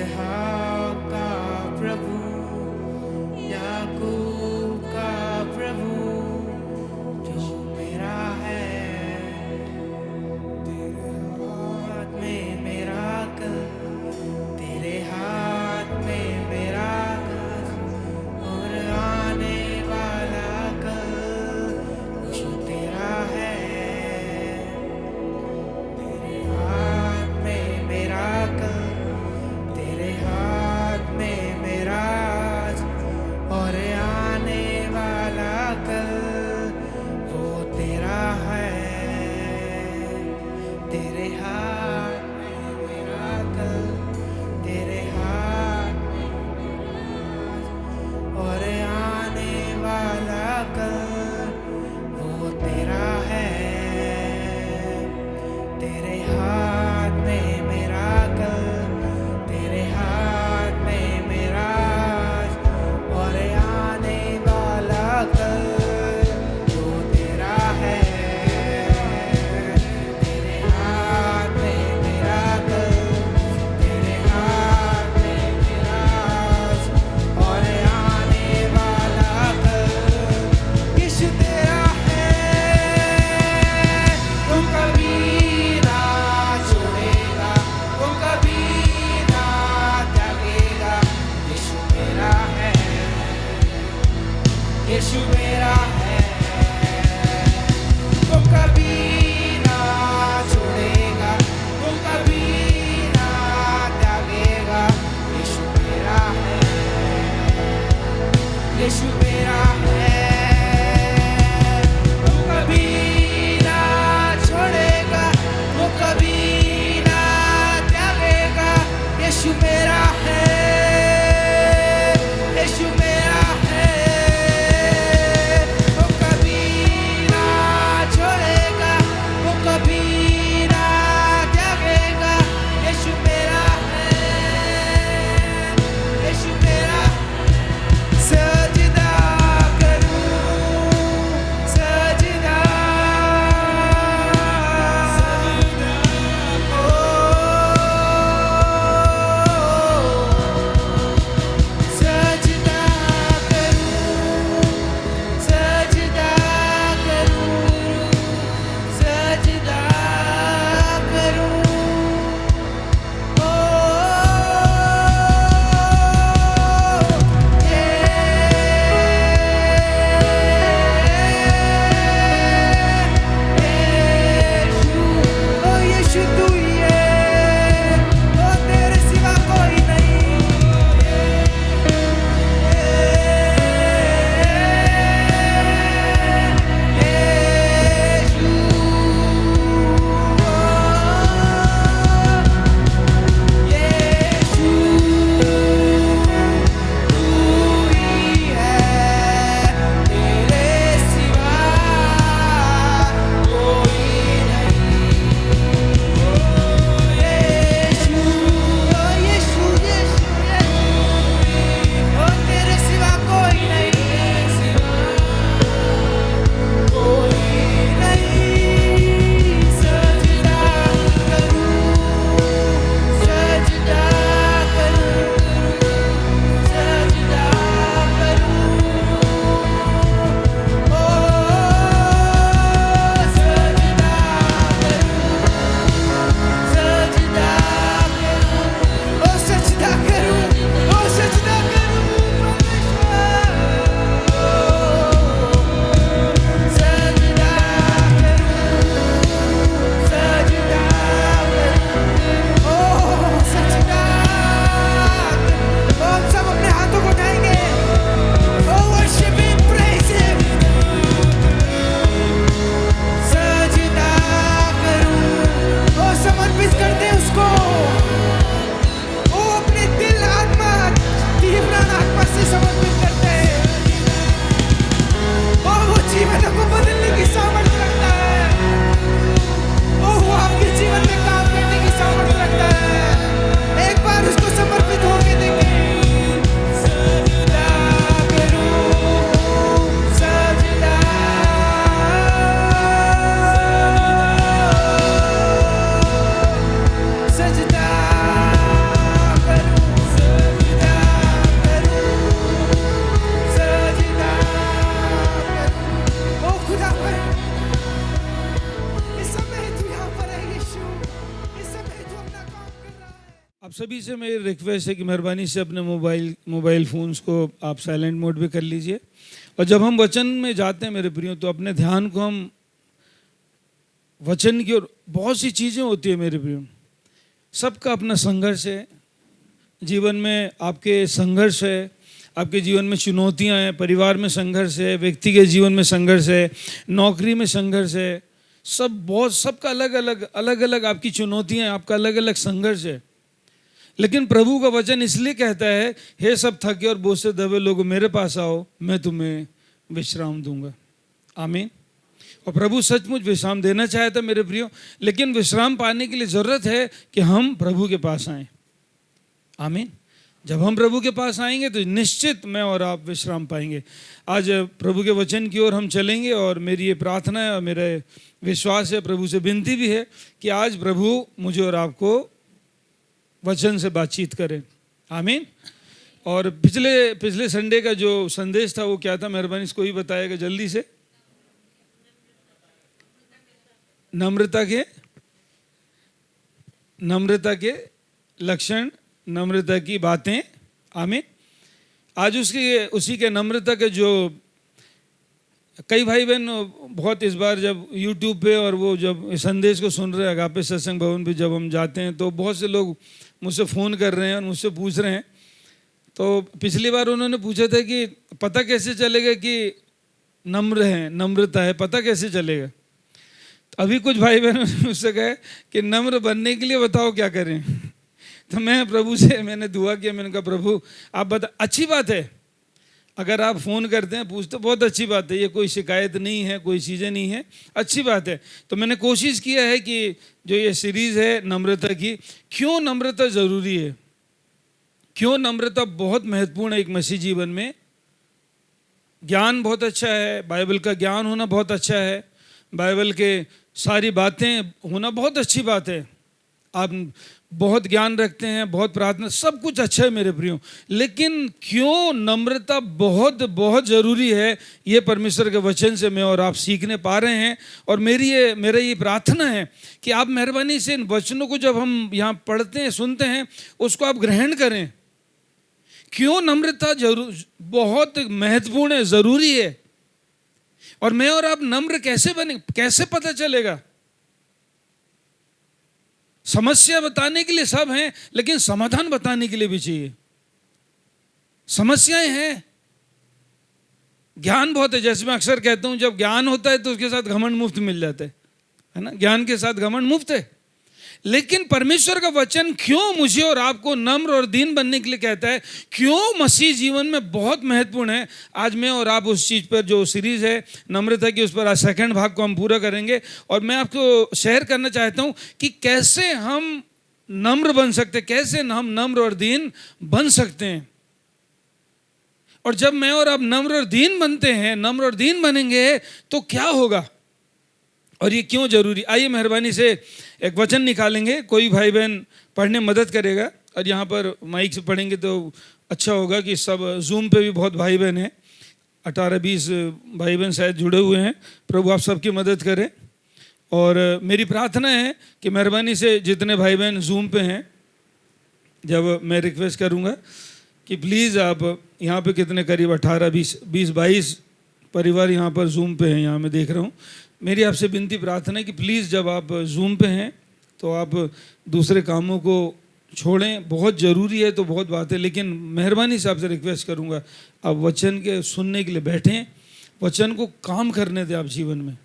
इसहाक का प्रभु, याकूब का प्रभु, जो मेरा है। तेरे हाथ में मेरा कल, तेरे हाथ में मेरा कल, और आने वाला कल जो तेरा है। तेरे हाथ में मेरा कल, तेरे हाथ में मेरा आज, और आने वाला कल वो तेरा है। तेरे हाथ में मेरा कल, तेरे हाथ में आज, और आने वाला कल वो तेरा है। तेरे हाथ में मेरा कल, तेरे हाथ में मेरा आज, और आने वाला कल वो तेरा है। तेरे हाथ में मेरा कल, तेरे हाथ में मेरा आज, और आने वाला कल यीशु तेरा है। वो कभी ना छोड़ेगा, वो कभी ना त्यागेगा। यीशु मेरा है, यीशु मेरा है। वो कभी ना छोड़ेगा, वो कभी ना त्यागेगा। यीशु मेरा है, यीशु मेरा है। वो कभी ना छोड़ेगा, वो कभी ना त्यागेगा। यीशु मेरा है, यीशु मेरा है। वो कभी ना छोड़ेगा, वो कभी ना त्यागेगा। यीशु मेरा है, यीशु मेरा सजदा आप सभी से मेरी रिक्वेस्ट है कि मेहरबानी से अपने मोबाइल फ़ोन्स को आप साइलेंट मोड पे कर लीजिए। और जब हम वचन में जाते हैं मेरे प्रियो, तो अपने ध्यान को हम वचन की ओर, बहुत सी चीज़ें होती है मेरे प्रियो, सबका अपना संघर्ष है जीवन में। आपके संघर्ष है, आपके जीवन में चुनौतियां हैं, परिवार में संघर्ष है, व्यक्ति के जीवन में संघर्ष है, नौकरी में संघर्ष है, सबका अलग अलग आपकी चुनौतियां हैं, आपका अलग अलग संघर्ष है। लेकिन प्रभु का वचन इसलिए कहता है, हे सब थके और बोझ से दबे लोगों मेरे पास आओ, मैं तुम्हें विश्राम दूंगा। आमीन। और प्रभु सचमुच विश्राम देना चाहता मेरे प्रियो, लेकिन विश्राम पाने के लिए ज़रूरत है कि हम प्रभु के पास आएँ। आमीन। जब हम प्रभु के पास आएंगे तो निश्चित मैं और आप विश्राम पाएंगे। आज प्रभु के वचन की ओर हम चलेंगे और मेरी ये प्रार्थना है और मेरा विश्वास है, प्रभु से विनती भी है कि आज प्रभु मुझे और आपको वचन से बातचीत करें। आमीन। और पिछले संडे का जो संदेश था वो क्या था, मेहरबानी से कोई बताएगा जल्दी से। नम्रता के लक्षण, नम्रता की बातें। आमीन। आज उसी के नम्रता के जो कई भाई बहन बहुत इस बार जब YouTube पे और वो जब संदेश को सुन रहे हैं, अगापे सत्संग भवन पे जब हम जाते हैं तो बहुत से लोग मुझसे फ़ोन कर रहे हैं और मुझसे पूछ रहे हैं। तो पिछली बार उन्होंने पूछा था कि पता कैसे चलेगा कि नम्र है, नम्रता है, पता कैसे चलेगा। तो अभी कुछ भाई बहन मुझसे कहे कि नम्र बनने के लिए बताओ क्या करें। तो मैं प्रभु से मैंने दुआ किया, मैंने कहा प्रभु आप बता। अच्छी बात है अगर आप फ़ोन करते हैं, पूछते, बहुत अच्छी बात है, ये कोई शिकायत नहीं है, कोई चीज़ें नहीं है, अच्छी बात है। तो मैंने कोशिश किया है कि जो ये सीरीज़ है नम्रता की, क्यों नम्रता ज़रूरी है, क्यों नम्रता बहुत महत्वपूर्ण है एक मसीह जीवन में। ज्ञान बहुत अच्छा है, बाइबल का ज्ञान होना बहुत अच्छा है, बाइबल के सारी बातें होना बहुत अच्छी बात है। आप बहुत ज्ञान रखते हैं, बहुत प्रार्थना, सब कुछ अच्छा है मेरे प्रियो। लेकिन क्यों नम्रता बहुत बहुत ज़रूरी है, ये परमेश्वर के वचन से मैं और आप सीखने पा रहे हैं। और मेरा ये प्रार्थना है कि आप मेहरबानी से इन वचनों को जब हम यहाँ पढ़ते हैं, सुनते हैं, उसको आप ग्रहण करें। क्यों नम्रता बहुत महत्वपूर्ण है, ज़रूरी है। और मैं और आप नम्र कैसे बने, कैसे पता चलेगा। समस्या बताने के लिए सब हैं, लेकिन समाधान बताने के लिए भी चाहिए। समस्याएं हैं, ज्ञान बहुत है। जैसे मैं अक्सर कहता हूं, जब ज्ञान होता है तो उसके साथ घमंड मुफ्त मिल जाता है ना। ज्ञान के साथ घमंड मुफ्त है। लेकिन परमेश्वर का वचन क्यों मुझे और आपको नम्र और दीन बनने के लिए कहता है, क्यों मसीह जीवन में बहुत महत्वपूर्ण है। आज मैं और आप उस चीज़ पर, जो सीरीज़ है नम्रता की, उस पर आज सेकंड भाग को हम पूरा करेंगे। और मैं आपको शेयर करना चाहता हूं कि कैसे हम नम्र बन सकते हैं, कैसे हम नम्र और दीन बन सकते हैं। और जब मैं और आप नम्र और दीन बनते हैं, नम्र और दीन बनेंगे तो क्या होगा और ये क्यों जरूरी। आइए मेहरबानी से एक वचन निकालेंगे, कोई भाई बहन पढ़ने मदद करेगा। और यहाँ पर माइक से पढ़ेंगे तो अच्छा होगा कि सब, जूम पे भी बहुत भाई बहन हैं, 18-20 भाई बहन शायद जुड़े हुए हैं। प्रभु आप सबकी मदद करें। और मेरी प्रार्थना है कि मेहरबानी से जितने भाई बहन जूम पे हैं, जब मैं रिक्वेस्ट करूँगा कि प्लीज़ आप यहाँ पे कितने, करीब 18-20-22 परिवार यहाँ पर जूम पे हैं, यहाँ मैं देख रहा हूँ। मेरी आपसे विनती प्रार्थना है कि प्लीज़ जब आप जूम पे हैं तो आप दूसरे कामों को छोड़ें। बहुत ज़रूरी है तो बहुत बात है, लेकिन मेहरबानी से आपसे रिक्वेस्ट करूँगा आप वचन के सुनने के लिए बैठें, वचन को काम करने दें आप जीवन में।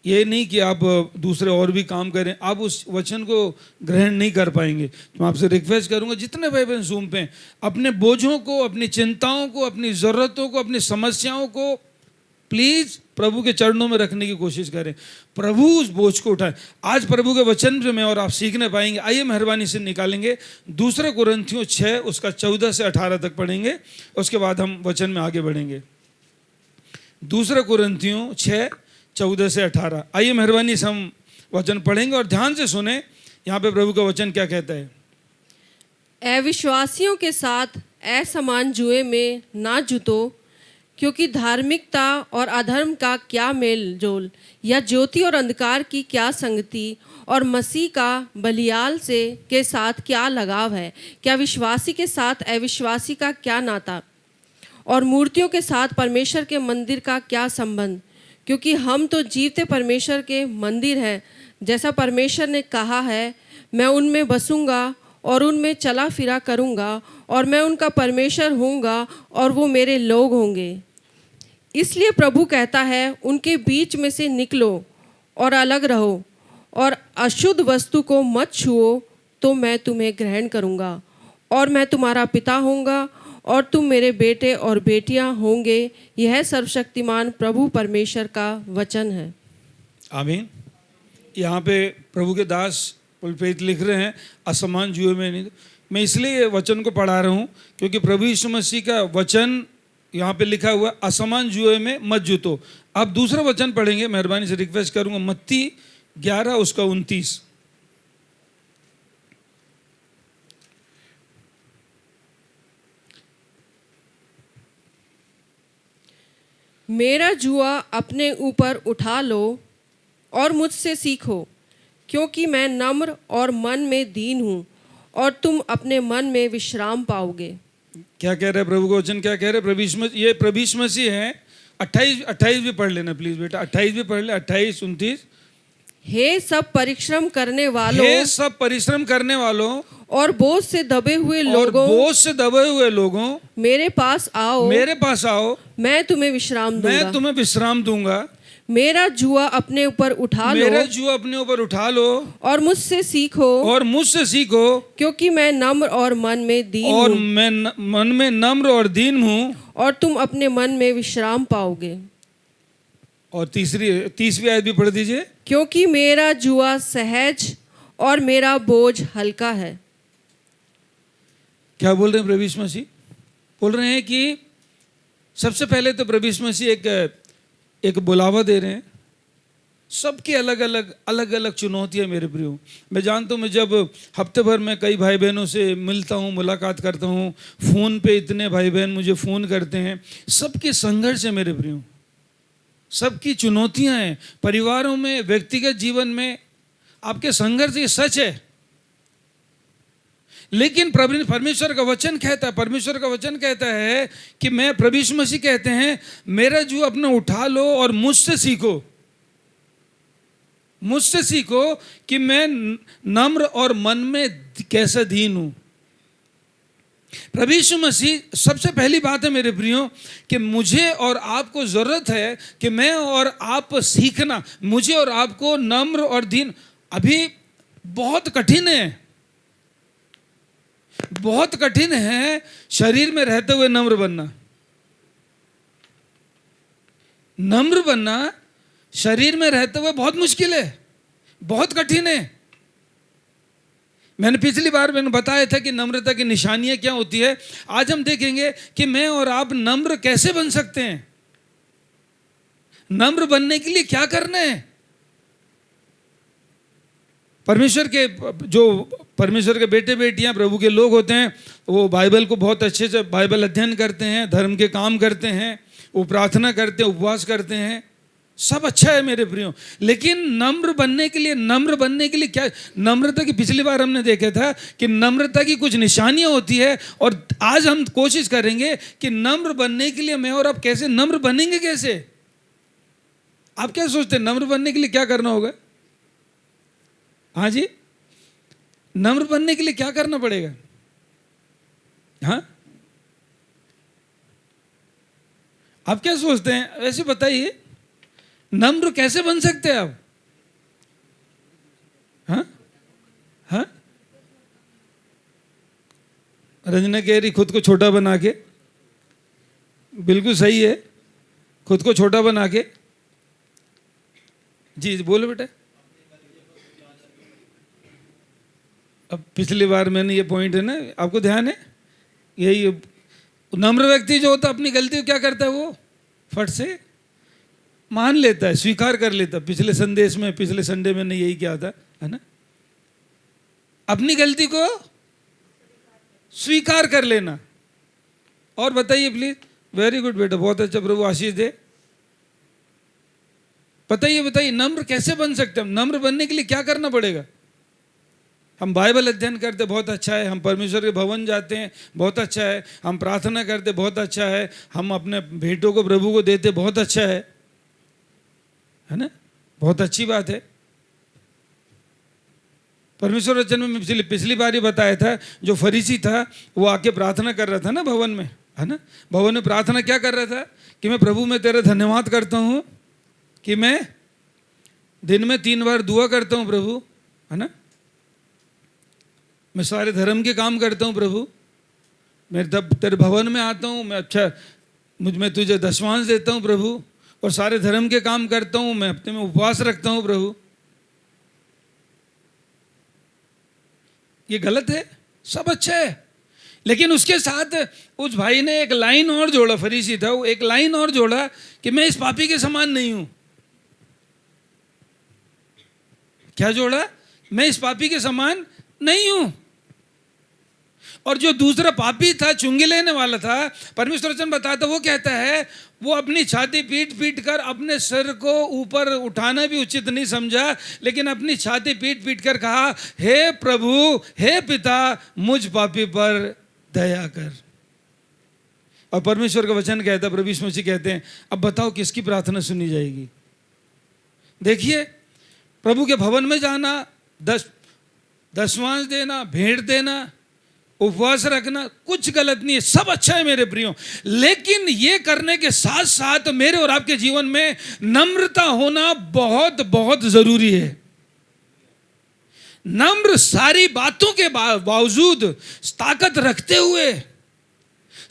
ये नहीं कि आप दूसरे और भी काम करें, आप उस वचन को ग्रहण नहीं कर पाएंगे। तो मैं आपसे रिक्वेस्ट करूँगा जितने भाई बहन जूम पे, अपने बोझों को, अपनी चिंताओं को, अपनी ज़रूरतों को, अपनी समस्याओं को प्लीज़ प्रभु के चरणों में रखने की कोशिश करें। प्रभु उस बोझ को उठाए। आज प्रभु के वचन से मैं और आप सीखने पाएंगे। आइए मेहरबानी से निकालेंगे 2 कुरिन्थियों 6 उसका 14 से 18 तक पढ़ेंगे, उसके बाद हम वचन में आगे बढ़ेंगे। 2 कुरिन्थियों 6 14 से 18। आइए मेहरबानी से हम वचन पढ़ेंगे और ध्यान से सुने यहाँ पे प्रभु का वचन क्या कहता है। अविश्वासियों के साथ असमान जुए में ना जुतो, क्योंकि धार्मिकता और अधर्म का क्या मेल जोल, या ज्योति और अंधकार की क्या संगति, और मसीह का बलियाल से के साथ क्या लगाव है? क्या विश्वासी के साथ अविश्वासी का क्या नाता, और मूर्तियों के साथ परमेश्वर के मंदिर का क्या संबंध? क्योंकि हम तो जीवते परमेश्वर के मंदिर हैं, जैसा परमेश्वर ने कहा है, मैं उनमें बसूंगा और उनमें चला फिरा करूंगा, और मैं उनका परमेश्वर होऊंगा और वो मेरे लोग होंगे। इसलिए प्रभु कहता है, उनके बीच में से निकलो और अलग रहो, और अशुद्ध वस्तु को मत छुओ, तो मैं तुम्हें ग्रहण करूंगा, और मैं तुम्हारा पिता होऊंगा और तुम मेरे बेटे और बेटियां होंगे। यह सर्वशक्तिमान प्रभु परमेश्वर का वचन है। आमीन। यहाँ पे प्रभु के दास पुलपेट लिख रहे हैं, असमान जुए में नहीं। मैं इसलिए ये वचन को पढ़ा रहा हूँ क्योंकि प्रभु यीशु मसीह का वचन यहाँ पे लिखा हुआ, असमान जुए में मत जूतो। अब दूसरा वचन पढ़ेंगे, मेहरबानी से रिक्वेस्ट करूँगा, मत्ती 11 उसका 29। मेरा जुआ अपने ऊपर उठा लो और मुझसे सीखो, क्योंकि मैं नम्र और मन में दीन हूँ, और तुम अपने मन में विश्राम पाओगे। क्या कह रहे हैं प्रभु का वचन? क्या कह रहे हैं? प्रभु यीशु मसीह है। 28 भी पढ़ लेना प्लीज बेटा, 28 भी पढ़ ले, 28 29। हे सब परिश्रम करने वालों, हे सब परिश्रम करने वालों और बोझ से दबे हुए और लोगों, बोझ से दबे हुए लोगों, मेरे पास आओ, मेरे पास आओ, मैं तुम्हें विश्राम दूंगा। मैं तुम्हें विश्राम दूंगा। मेरा जुआ अपने ऊपर उठा लो, मेरा जुआ अपने ऊपर उठा लो और मुझसे सीखो, और मुझसे सीखो, क्योंकि मैं नम्र और मन में दीन और हूँ, मैं मन में नम्र और दीन हूँ, और तुम अपने मन में विश्राम पाओगे। और 30वीं आयत भी पढ़ दीजिए। क्योंकि मेरा जुआ सहज और मेरा बोझ हल्का है। क्या बोल रहे हैं प्रभु यीशु मसीह? बोल रहे हैं कि सबसे पहले तो प्रभु यीशु मसीह एक बुलावा दे रहे हैं। सबकी अलग अलग चुनौतियाँ मेरे प्रियो। मैं जानता हूँ, मैं जब हफ्ते भर में कई भाई बहनों से मिलता हूँ, मुलाकात करता हूँ, फ़ोन पे इतने भाई बहन मुझे फ़ोन करते हैं, सबके संघर्ष है मेरे प्रियो, सबकी चुनौतियाँ हैं। परिवारों में, व्यक्तिगत जीवन में आपके संघर्ष, ये सच है। लेकिन परमेश्वर का वचन कहता है, परमेश्वर का वचन कहता है कि मैं, प्रभु यीशु मसीह कहते हैं, मेरा जुआ अपना उठा लो और मुझसे सीखो, मुझसे सीखो कि मैं नम्र और मन में कैसा दीन हूं। प्रभु यीशु मसीह, सबसे पहली बात है मेरे प्रियो कि मुझे और आपको जरूरत है कि मैं और आप सीखना, मुझे और आपको नम्र और दीन। अभी बहुत कठिन है, बहुत कठिन है शरीर में रहते हुए नम्र बनना। नम्र बनना शरीर में रहते हुए बहुत मुश्किल है, बहुत कठिन है। मैंने पिछली बार बताया था कि नम्रता की निशानियां क्या होती है। आज हम देखेंगे कि मैं और आप नम्र कैसे बन सकते हैं। नम्र बनने के लिए क्या करना है। परमेश्वर के बेटे बेटियां, प्रभु के लोग होते हैं, वो बाइबल को बहुत अच्छे से बाइबल अध्ययन करते हैं, धर्म के काम करते हैं, वो प्रार्थना करते हैं, उपवास करते हैं, सब अच्छा है मेरे प्रियो। लेकिन नम्र बनने के लिए क्या, नम्रता की पिछली बार हमने देखा था कि नम्रता की कुछ निशानियां होती है, और आज हम कोशिश करेंगे कि नम्र बनने के लिए मैं और आप कैसे नम्र बनेंगे। कैसे? आप क्या सोचते हैं नम्र बनने के लिए क्या करना होगा? हाँ जी, नम्र बनने के लिए क्या करना पड़ेगा? हाँ, आप क्या सोचते हैं? वैसे बताइए, नम्र कैसे बन सकते हैं आप? हाँ हाँ, रंजना कह रही खुद को छोटा बना के। बिल्कुल सही है, खुद को छोटा बना के। जी बोलो बेटा। अब पिछली बार मैंने ये पॉइंट है ना, आपको ध्यान है, यही नम्र व्यक्ति जो होता है अपनी गलती को क्या करता है, वो फट से मान लेता है, स्वीकार कर लेता है। पिछले संडे में यही किया था, है ना, अपनी गलती को स्वीकार कर लेना। और बताइए प्लीज, वेरी गुड बेटा, बहुत अच्छा, प्रभु आशीष दे। बताइए नम्र कैसे बन सकते हैं? नम्र बनने के लिए क्या करना पड़ेगा? हम बाइबल अध्ययन करते, बहुत अच्छा है। हम परमेश्वर के भवन जाते हैं, बहुत अच्छा है। हम प्रार्थना करते, बहुत अच्छा है। हम अपने भेंटों को प्रभु को देते, बहुत अच्छा है ना? बहुत अच्छी बात है। परमेश्वर वचन में पिछली बार ही बताया था, जो फरीसी था वो आके प्रार्थना कर रहा था ना भवन में, है ना? भवन में प्रार्थना क्या कर रहा था कि मैं प्रभु में तेरा धन्यवाद करता हूँ कि मैं दिन में 3 बार दुआ करता हूँ प्रभु, है ना? मैं सारे धर्म के काम करता हूँ प्रभु, मैं तब तेरे भवन में आता हूँ, मैं अच्छा मैं तुझे दशमांश देता हूँ प्रभु, और सारे धर्म के काम करता हूँ, मैं हफ्ते में उपवास रखता हूँ प्रभु। ये गलत है? सब अच्छा है, लेकिन उसके साथ उस भाई ने एक लाइन और जोड़ा, फरीसी था वो, एक लाइन और जोड़ा कि मैं इस पापी के समान नहीं हूं। क्या जोड़ा? मैं इस पापी के समान नहीं हूं। और जो दूसरा पापी था, चुंगी लेने वाला था, परमेश्वर वचन बताता, वो कहता है वो अपनी छाती पीट पीट कर अपने सिर को ऊपर उठाना भी उचित नहीं समझा, लेकिन अपनी छाती पीट पीट कर कहा, हे प्रभु, हे पिता, मुझ पापी पर दया कर। और परमेश्वर का वचन कहता है, प्रभु यीशु मसीह कहते हैं, अब बताओ किसकी प्रार्थना सुनी जाएगी? देखिए, प्रभु के भवन में जाना, दशमांश देना, भेंट देना, उपवास रखना, कुछ गलत नहीं है, सब अच्छा है मेरे प्रियो। लेकिन ये करने के साथ साथ मेरे और आपके जीवन में नम्रता होना बहुत बहुत जरूरी है। नम्र सारी बातों के बावजूद, ताकत रखते हुए,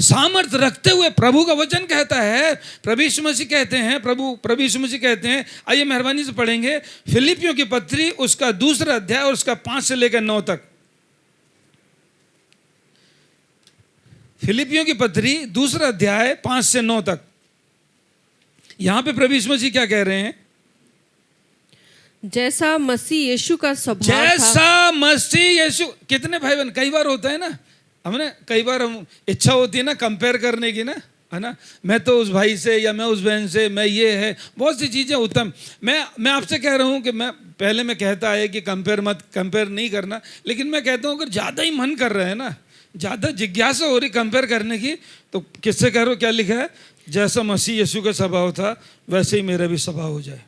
सामर्थ रखते हुए, प्रभु का वचन कहता है, प्रभु यीशु मसीह कहते हैं, प्रभु यीशु मसीह कहते हैं, आइए मेहरबानी से पढ़ेंगे फिलिपियों की पत्री, उसका 2 अध्याय और उसका 5 से लेकर 9 तक। फिलिपियों की पत्री 2 अध्याय 5 से 9 तक। यहां पे प्रभु यीशु मसीह क्या कह रहे हैं? जैसा मसीह यीशु का स्वभाव था। जैसा मसीह यीशु। कितने भाई बहन, कई बार होता है ना, हमने कई बार हम इच्छा होती है ना कंपेयर करने की ना, है ना? मैं तो उस भाई से, या मैं उस बहन से, मैं ये है, बहुत सी चीजें उत्तम। मैं आपसे कह रहा हूं कि मैं पहले मैं कहता है कि कंपेयर नहीं करना, लेकिन मैं कहता हूं अगर ज्यादा ही मन कर रहा है ना, ज्यादा जिज्ञासा हो रही कंपेयर करने की, तो किससे करो? क्या लिखा है? जैसा मसीह यीशु का स्वभाव था वैसे ही मेरा भी स्वभाव हो जाए।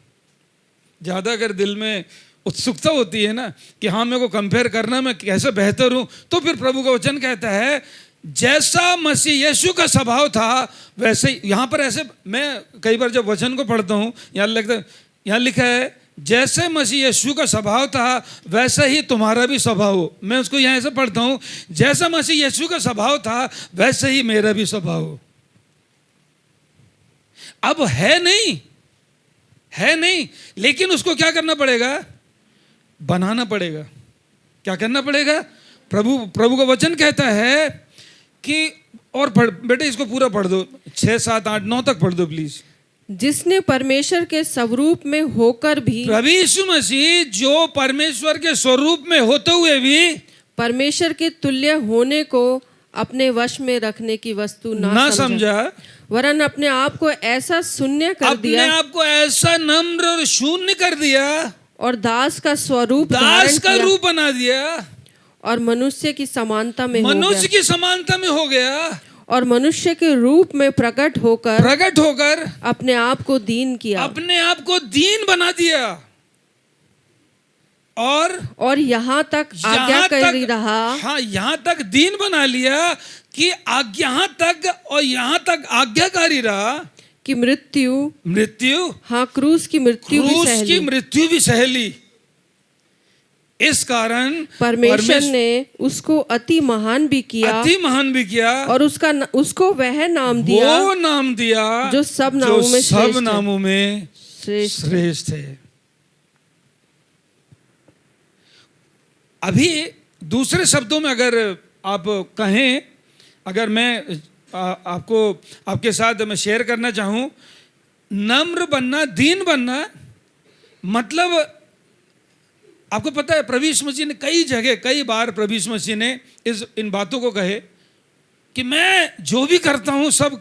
ज्यादा अगर दिल में उत्सुकता होती है ना कि हाँ मेरे को कंपेयर करना, मैं कैसे बेहतर हूं, तो फिर प्रभु का वचन कहता है जैसा मसीह यीशु का स्वभाव था वैसे ही। यहां पर ऐसे, मैं कई बार जब वचन को पढ़ता हूं, यहाँ लिखा है जैसे मसीह यीशु का स्वभाव था वैसा ही तुम्हारा भी स्वभाव हो। मैं उसको यहाँ ऐसे पढ़ता हूँ, जैसा मसीह यीशु का स्वभाव था वैसे ही मेरा भी स्वभाव हो। अब है नहीं, लेकिन उसको क्या करना पड़ेगा? बनाना पड़ेगा। क्या करना पड़ेगा? प्रभु का वचन कहता है कि, और बेटे इसको पूरा पढ़ दो, 6, 7, 8, 9 तक पढ़ दो प्लीज। जिसने परमेश्वर के स्वरूप में होकर भी, प्रभु यीशु मसीह जो परमेश्वर के स्वरूप में होते हुए भी परमेश्वर के तुल्य होने को अपने वश में रखने की वस्तु ना समझा, वरन अपने आप को ऐसा शून्य कर दिया, अपने आप को ऐसा नम्र और शून्य कर दिया, और दास का रूप बना दिया, और मनुष्य की समानता में हो गया, और मनुष्य के रूप में प्रकट होकर अपने आप को दीन किया, अपने आप को दीन बना दिया, और यहाँ तक आज्ञाकारी रहा। हाँ, यहाँ तक दीन बना लिया कि यहाँ तक आज्ञाकारी रहा कि मृत्यु, हाँ, क्रूस की मृत्यु भी सहली। इस कारण परमेश्वर ने उसको अति महान भी किया, और उसको वह नाम दिया जो सब नामों में श्रेष्ठ है। अभी दूसरे शब्दों में अगर आप कहें, अगर मैं आपके साथ मैं शेयर करना चाहूं, नम्र बनना, दीन बनना, मतलब आपको पता है प्रभु यीशु मसीह ने कई बार प्रभु यीशु मसीह ने इन बातों को कहे कि मैं जो भी करता हूं सब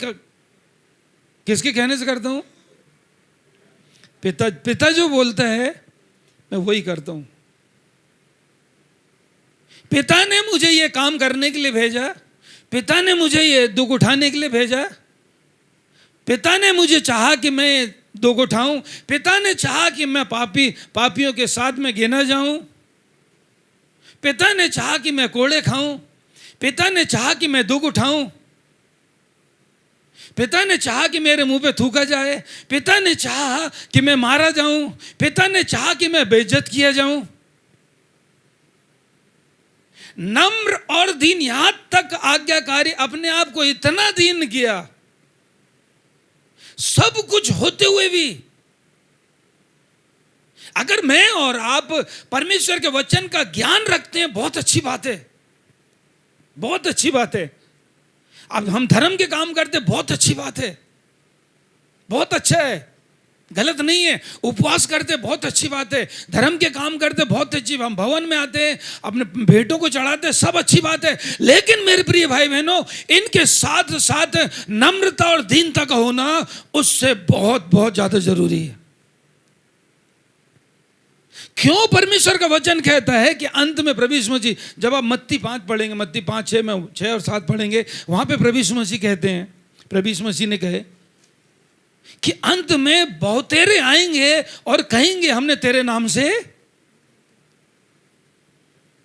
किसके कहने से करता हूँ? पिता जो बोलता है मैं वही करता हूँ। पिता ने मुझे ये काम करने के लिए भेजा, पिता ने मुझे ये दुख उठाने के लिए भेजा, पिता ने मुझे चाहा कि मैं दुख उठाऊं, पिता ने चाहा कि मैं पापियों के साथ में गिना जाऊं, पिता ने चाहा कि मैं कोड़े खाऊं, पिता ने चाहा कि मैं दुख उठाऊं, पिता ने चाहा कि मेरे मुंह पे थूका जाए, पिता ने चाहा कि मैं मारा जाऊं, पिता ने चाहा कि मैं बेइज्जत किया जाऊं। नम्र और दीन, यहां तक आज्ञाकारी, अपने आप को इतना दीन किया, सब कुछ होते हुए भी। अगर मैं और आप परमेश्वर के वचन का ज्ञान रखते हैं, बहुत अच्छी बात है, बहुत अच्छी बात है। अब हम धर्म के काम करते, बहुत अच्छी बात है, बहुत अच्छा है, गलत नहीं है। उपवास करते, बहुत अच्छी बात है। धर्म के काम करते, बहुत अच्छी, हम भवन में आते हैं, अपने भेंटों को चढ़ाते, सब अच्छी बात है। लेकिन मेरे प्रिय भाई बहनों, इनके साथ साथ नम्रता और दीनता का होना उससे बहुत बहुत ज्यादा जरूरी है। क्यों परमेश्वर का वचन कहता है कि अंत में प्रभु यीशु मसीह, जब आप मत्ती 5 पढ़ेंगे, मत्ती 5, 6 में 6 और 7 पढ़ेंगे, वहां पे प्रभु यीशु मसीह कहते हैं, प्रभु यीशु मसीह ने कहे कि अंत में बहुतेरे आएंगे और कहेंगे हमने तेरे नाम से,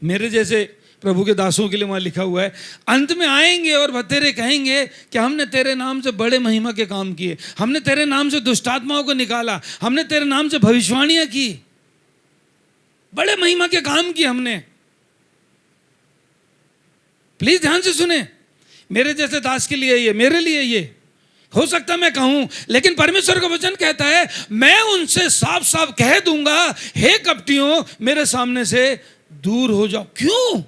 मेरे जैसे प्रभु के दासों के लिए वहां लिखा हुआ है, अंत में आएंगे और बहुतेरे कहेंगे कि हमने तेरे नाम से बड़े महिमा के काम किए, हमने तेरे नाम से दुष्टात्माओं को निकाला, हमने तेरे नाम से भविष्यवाणियां की, बड़े महिमा के काम किए हमने। प्लीज ध्यान से सुने, मेरे जैसे दास के लिए ये, मेरे लिए ये हो सकता मैं कहूं, लेकिन परमेश्वर का वचन कहता है मैं उनसे साफ साफ कह दूंगा, हे कपटियों मेरे सामने से दूर हो जाओ। क्यों?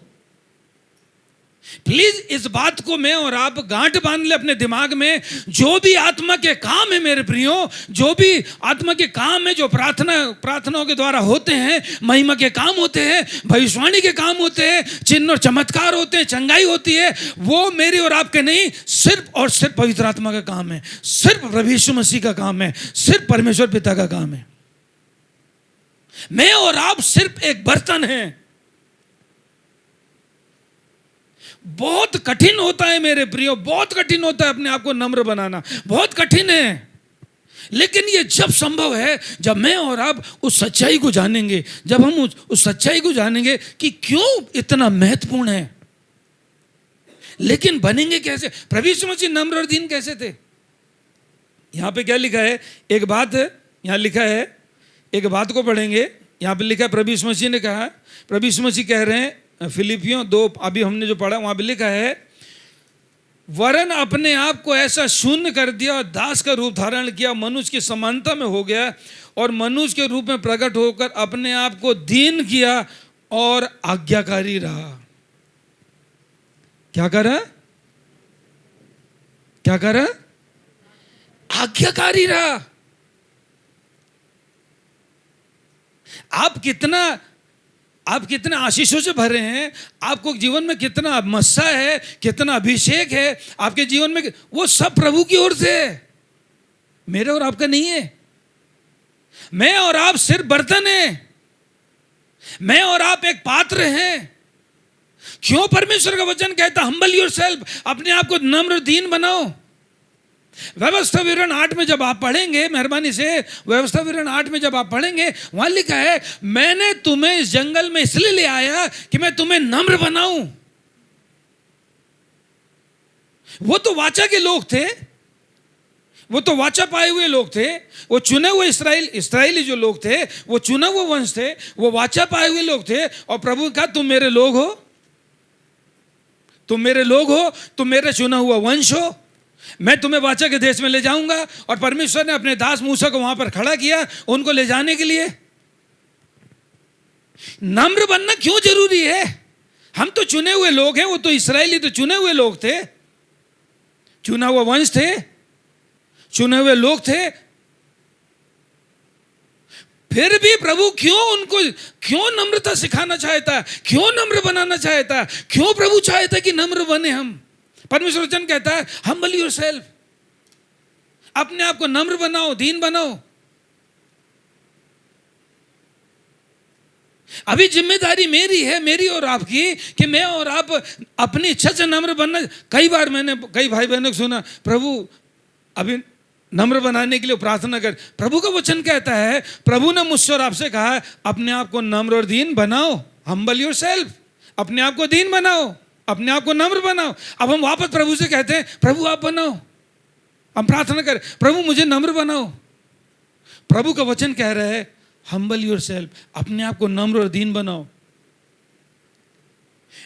प्लीज इस बात को मैं और आप गांठ बांध ले अपने दिमाग में। जो भी आत्मा के काम है मेरे प्रियो, जो भी आत्मा के काम है, जो प्रार्थनाओं के द्वारा होते हैं, महिमा के काम होते हैं, भविष्यवाणी के काम होते हैं, चिन्ह और चमत्कार होते हैं, चंगाई होती है, वो मेरी और आपके नहीं, सिर्फ और सिर्फ पवित्र आत्मा का काम है, सिर्फ प्रभु यीशु मसीह का काम है, सिर्फ परमेश्वर पिता का काम है। मैं और आप सिर्फ एक बर्तन हैं। बहुत कठिन होता है मेरे प्रियो, बहुत कठिन होता है अपने आप को नम्र बनाना, बहुत कठिन है। लेकिन ये जब संभव है, जब मैं और आप उस सच्चाई को जानेंगे, जब हम उस सच्चाई को जानेंगे कि क्यों इतना महत्वपूर्ण है। लेकिन बनेंगे कैसे? प्रभु यीशु मसीह नम्र और दीन कैसे थे? यहां पे क्या लिखा है? एक बात यहां लिखा है, एक बात को पढ़ेंगे। यहां पे लिखा है, प्रभु यीशु मसीह ने कहा, प्रभु यीशु मसीह कह रहे हैं, फिलिपियों 2 अभी हमने जो पढ़ा वहां पे लिखा है, वरन अपने आप को ऐसा शून्य कर दिया और दास का रूप धारण किया, मनुष्य की समानता में हो गया और मनुष्य के रूप में प्रकट होकर अपने आप को दीन किया और आज्ञाकारी रहा। क्या करा? क्या करा? आज्ञाकारी रहा। आप कितने आशीषों से भरे हैं, आपको जीवन में कितना मस्सा है, कितना अभिषेक है आपके जीवन में, वो सब प्रभु की ओर से, मेरे और आपका नहीं है। मैं और आप सिर्फ बर्तन हैं, मैं और आप एक पात्र हैं। क्यों परमेश्वर का वचन कहता हम्बल योरसेल्फ, अपने आप को नम्र दीन बनाओ। व्यवस्था विवरण 8 में जब आप पढ़ेंगे, मेहरबानी से व्यवस्था विवरण 8 में जब आप पढ़ेंगे, वहां लिखा है, मैंने तुम्हें इस जंगल में इसलिए ले आया कि मैं तुम्हें नम्र बनाऊं। वो तो वाचा के लोग थे, वो तो वाचा पाए हुए लोग थे, वो चुने हुए इस्राएली जो लोग थे, वो चुना हुआ वंश थे, वो वाचा पाए हुए लोग थे। और प्रभु कहा, तुम मेरे लोग हो, तुम मेरे लोग हो, तुम मेरे चुना हुआ वंश हो, मैं तुम्हें वाचा के देश में ले जाऊंगा। और परमेश्वर ने अपने दास मूसा को वहां पर खड़ा किया उनको ले जाने के लिए। नम्र बनना क्यों जरूरी है? हम तो चुने हुए लोग हैं, वो तो इस्राएली तो चुने हुए लोग थे, चुना हुआ वंश थे, चुने हुए लोग थे। फिर भी प्रभु क्यों नम्रता सिखाना चाहता, क्यों नम्र बनाना चाहता, क्यों प्रभु चाहता कि नम्र बने हम? परमेश्वर वचन कहता है हम्बल योरसेल्फ, अपने आप को नम्र बनाओ, दीन बनाओ। अभी जिम्मेदारी मेरी है, मेरी और आपकी, कि मैं और आप अपनी इच्छा से नम्र बनना। कई बार मैंने कई भाई बहनों को सुना, प्रभु अभी नम्र बनाने के लिए प्रार्थना कर। प्रभु का वचन कहता है, प्रभु ने मुझसे और आपसे कहा है, अपने आप को नम्र और दीन बनाओ। हम्बल योरसेल्फ, अपने आप को दीन बनाओ, अपने आप को नम्र बनाओ। अब हम वापस प्रभु से कहते हैं, प्रभु आप बनाओ। हम प्रार्थना करें, प्रभु मुझे नम्र बनाओ। प्रभु का वचन कह रहा है, हम्बल योरसेल्फ, अपने आप को नम्र और दीन बनाओ।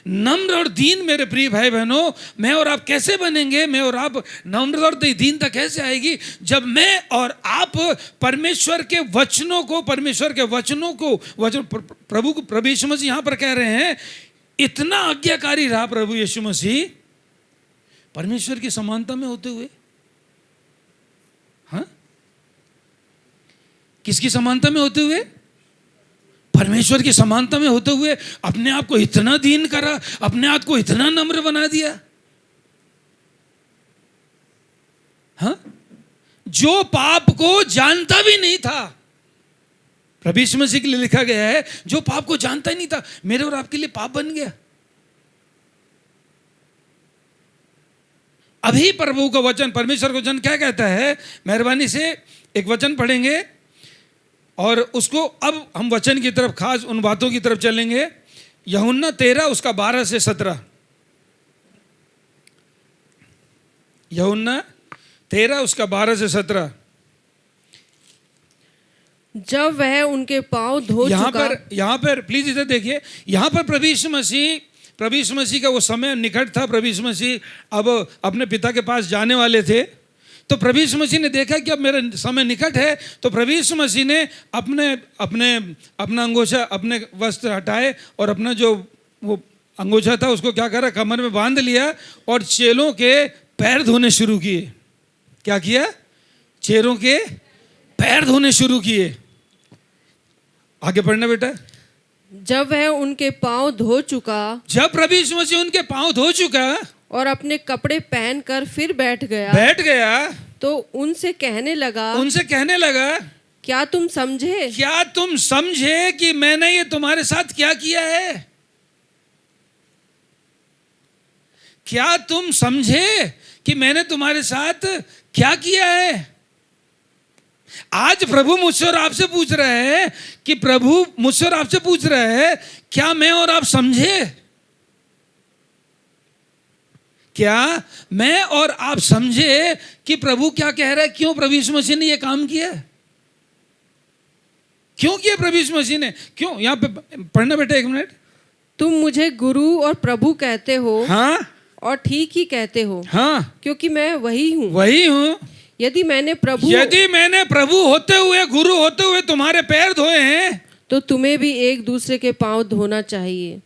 नम्र और दीन मेरे प्रिय भाई बहनों, मैं और आप कैसे बनेंगे? मैं और आप नम्र और दीनता कैसे आएगी? जब मैं और आप परमेश्वर के वचनों को, प्रभु यीशु मसीह यहां पर कह रहे हैं, इतना आज्ञाकारी रहा प्रभु यीशु मसीह परमेश्वर की समानता में होते हुए। हाँ, किसकी समानता में होते हुए? परमेश्वर की समानता में होते हुए अपने आप को इतना दीन करा, अपने आप को इतना नम्र बना दिया। हाँ, जो पाप को जानता भी नहीं था, प्रभु यीशु मसीह के लिए लिखा गया है, जो पाप को जानता ही नहीं था, मेरे और आपके लिए पाप बन गया। अभी प्रभु का वचन, परमेश्वर का वचन क्या कहता है? मेहरबानी से एक वचन पढ़ेंगे और उसको अब हम वचन की तरफ, खास उन बातों की तरफ चलेंगे। यूहन्ना 13 उसका 12 से 17। यूहन्ना 13 उसका 12 से 17। जब वह उनके पांव धो चुका। यहाँ पर प्लीज इधर देखिए, यहाँ पर प्रभु यीशु मसीह का वो समय निकट था। प्रभु यीशु मसीह अब अपने पिता के पास जाने वाले थे। तो प्रभु यीशु मसीह ने देखा कि अब मेरा समय निकट है, तो प्रभु यीशु मसीह ने अपना अंगोछा, अपने वस्त्र हटाए और अपना जो वो अंगोछा था उसको क्या करा, कमर में बांध लिया और चेलों के पैर धोने शुरू किए। क्या किया? चेलों के पैर धोने शुरू किए। आगे पढ़ना बेटा। जब वह उनके पांव धो चुका, जब प्रभु यीशु मसीह उनके पांव धो चुका और अपने कपड़े पहनकर फिर बैठ गया, तो उनसे कहने लगा, क्या तुम समझे कि मैंने ये तुम्हारे साथ क्या किया है? क्या तुम समझे कि मैंने तुम्हारे साथ क्या किया है? आज प्रभु मुझसे और आपसे पूछ रहे हैं कि क्या मैं और आप समझे? क्या मैं और आप समझे कि प्रभु क्या कह रहा है? क्यों प्रभु यीशु मसीह ने यह काम किया? क्यों किया प्रभु यीशु मसीह ने? क्यों? यहां पे पढ़ना बेटा, 1 मिनट। तुम मुझे गुरु और प्रभु कहते हो। हाँ, और ठीक ही कहते हो। हाँ, क्योंकि मैं वही हूँ। यदि मैंने प्रभु होते हुए, गुरु होते हुए तुम्हारे पैर धोए हैं, तो तुम्हें भी एक दूसरे के पांव धोना चाहिए।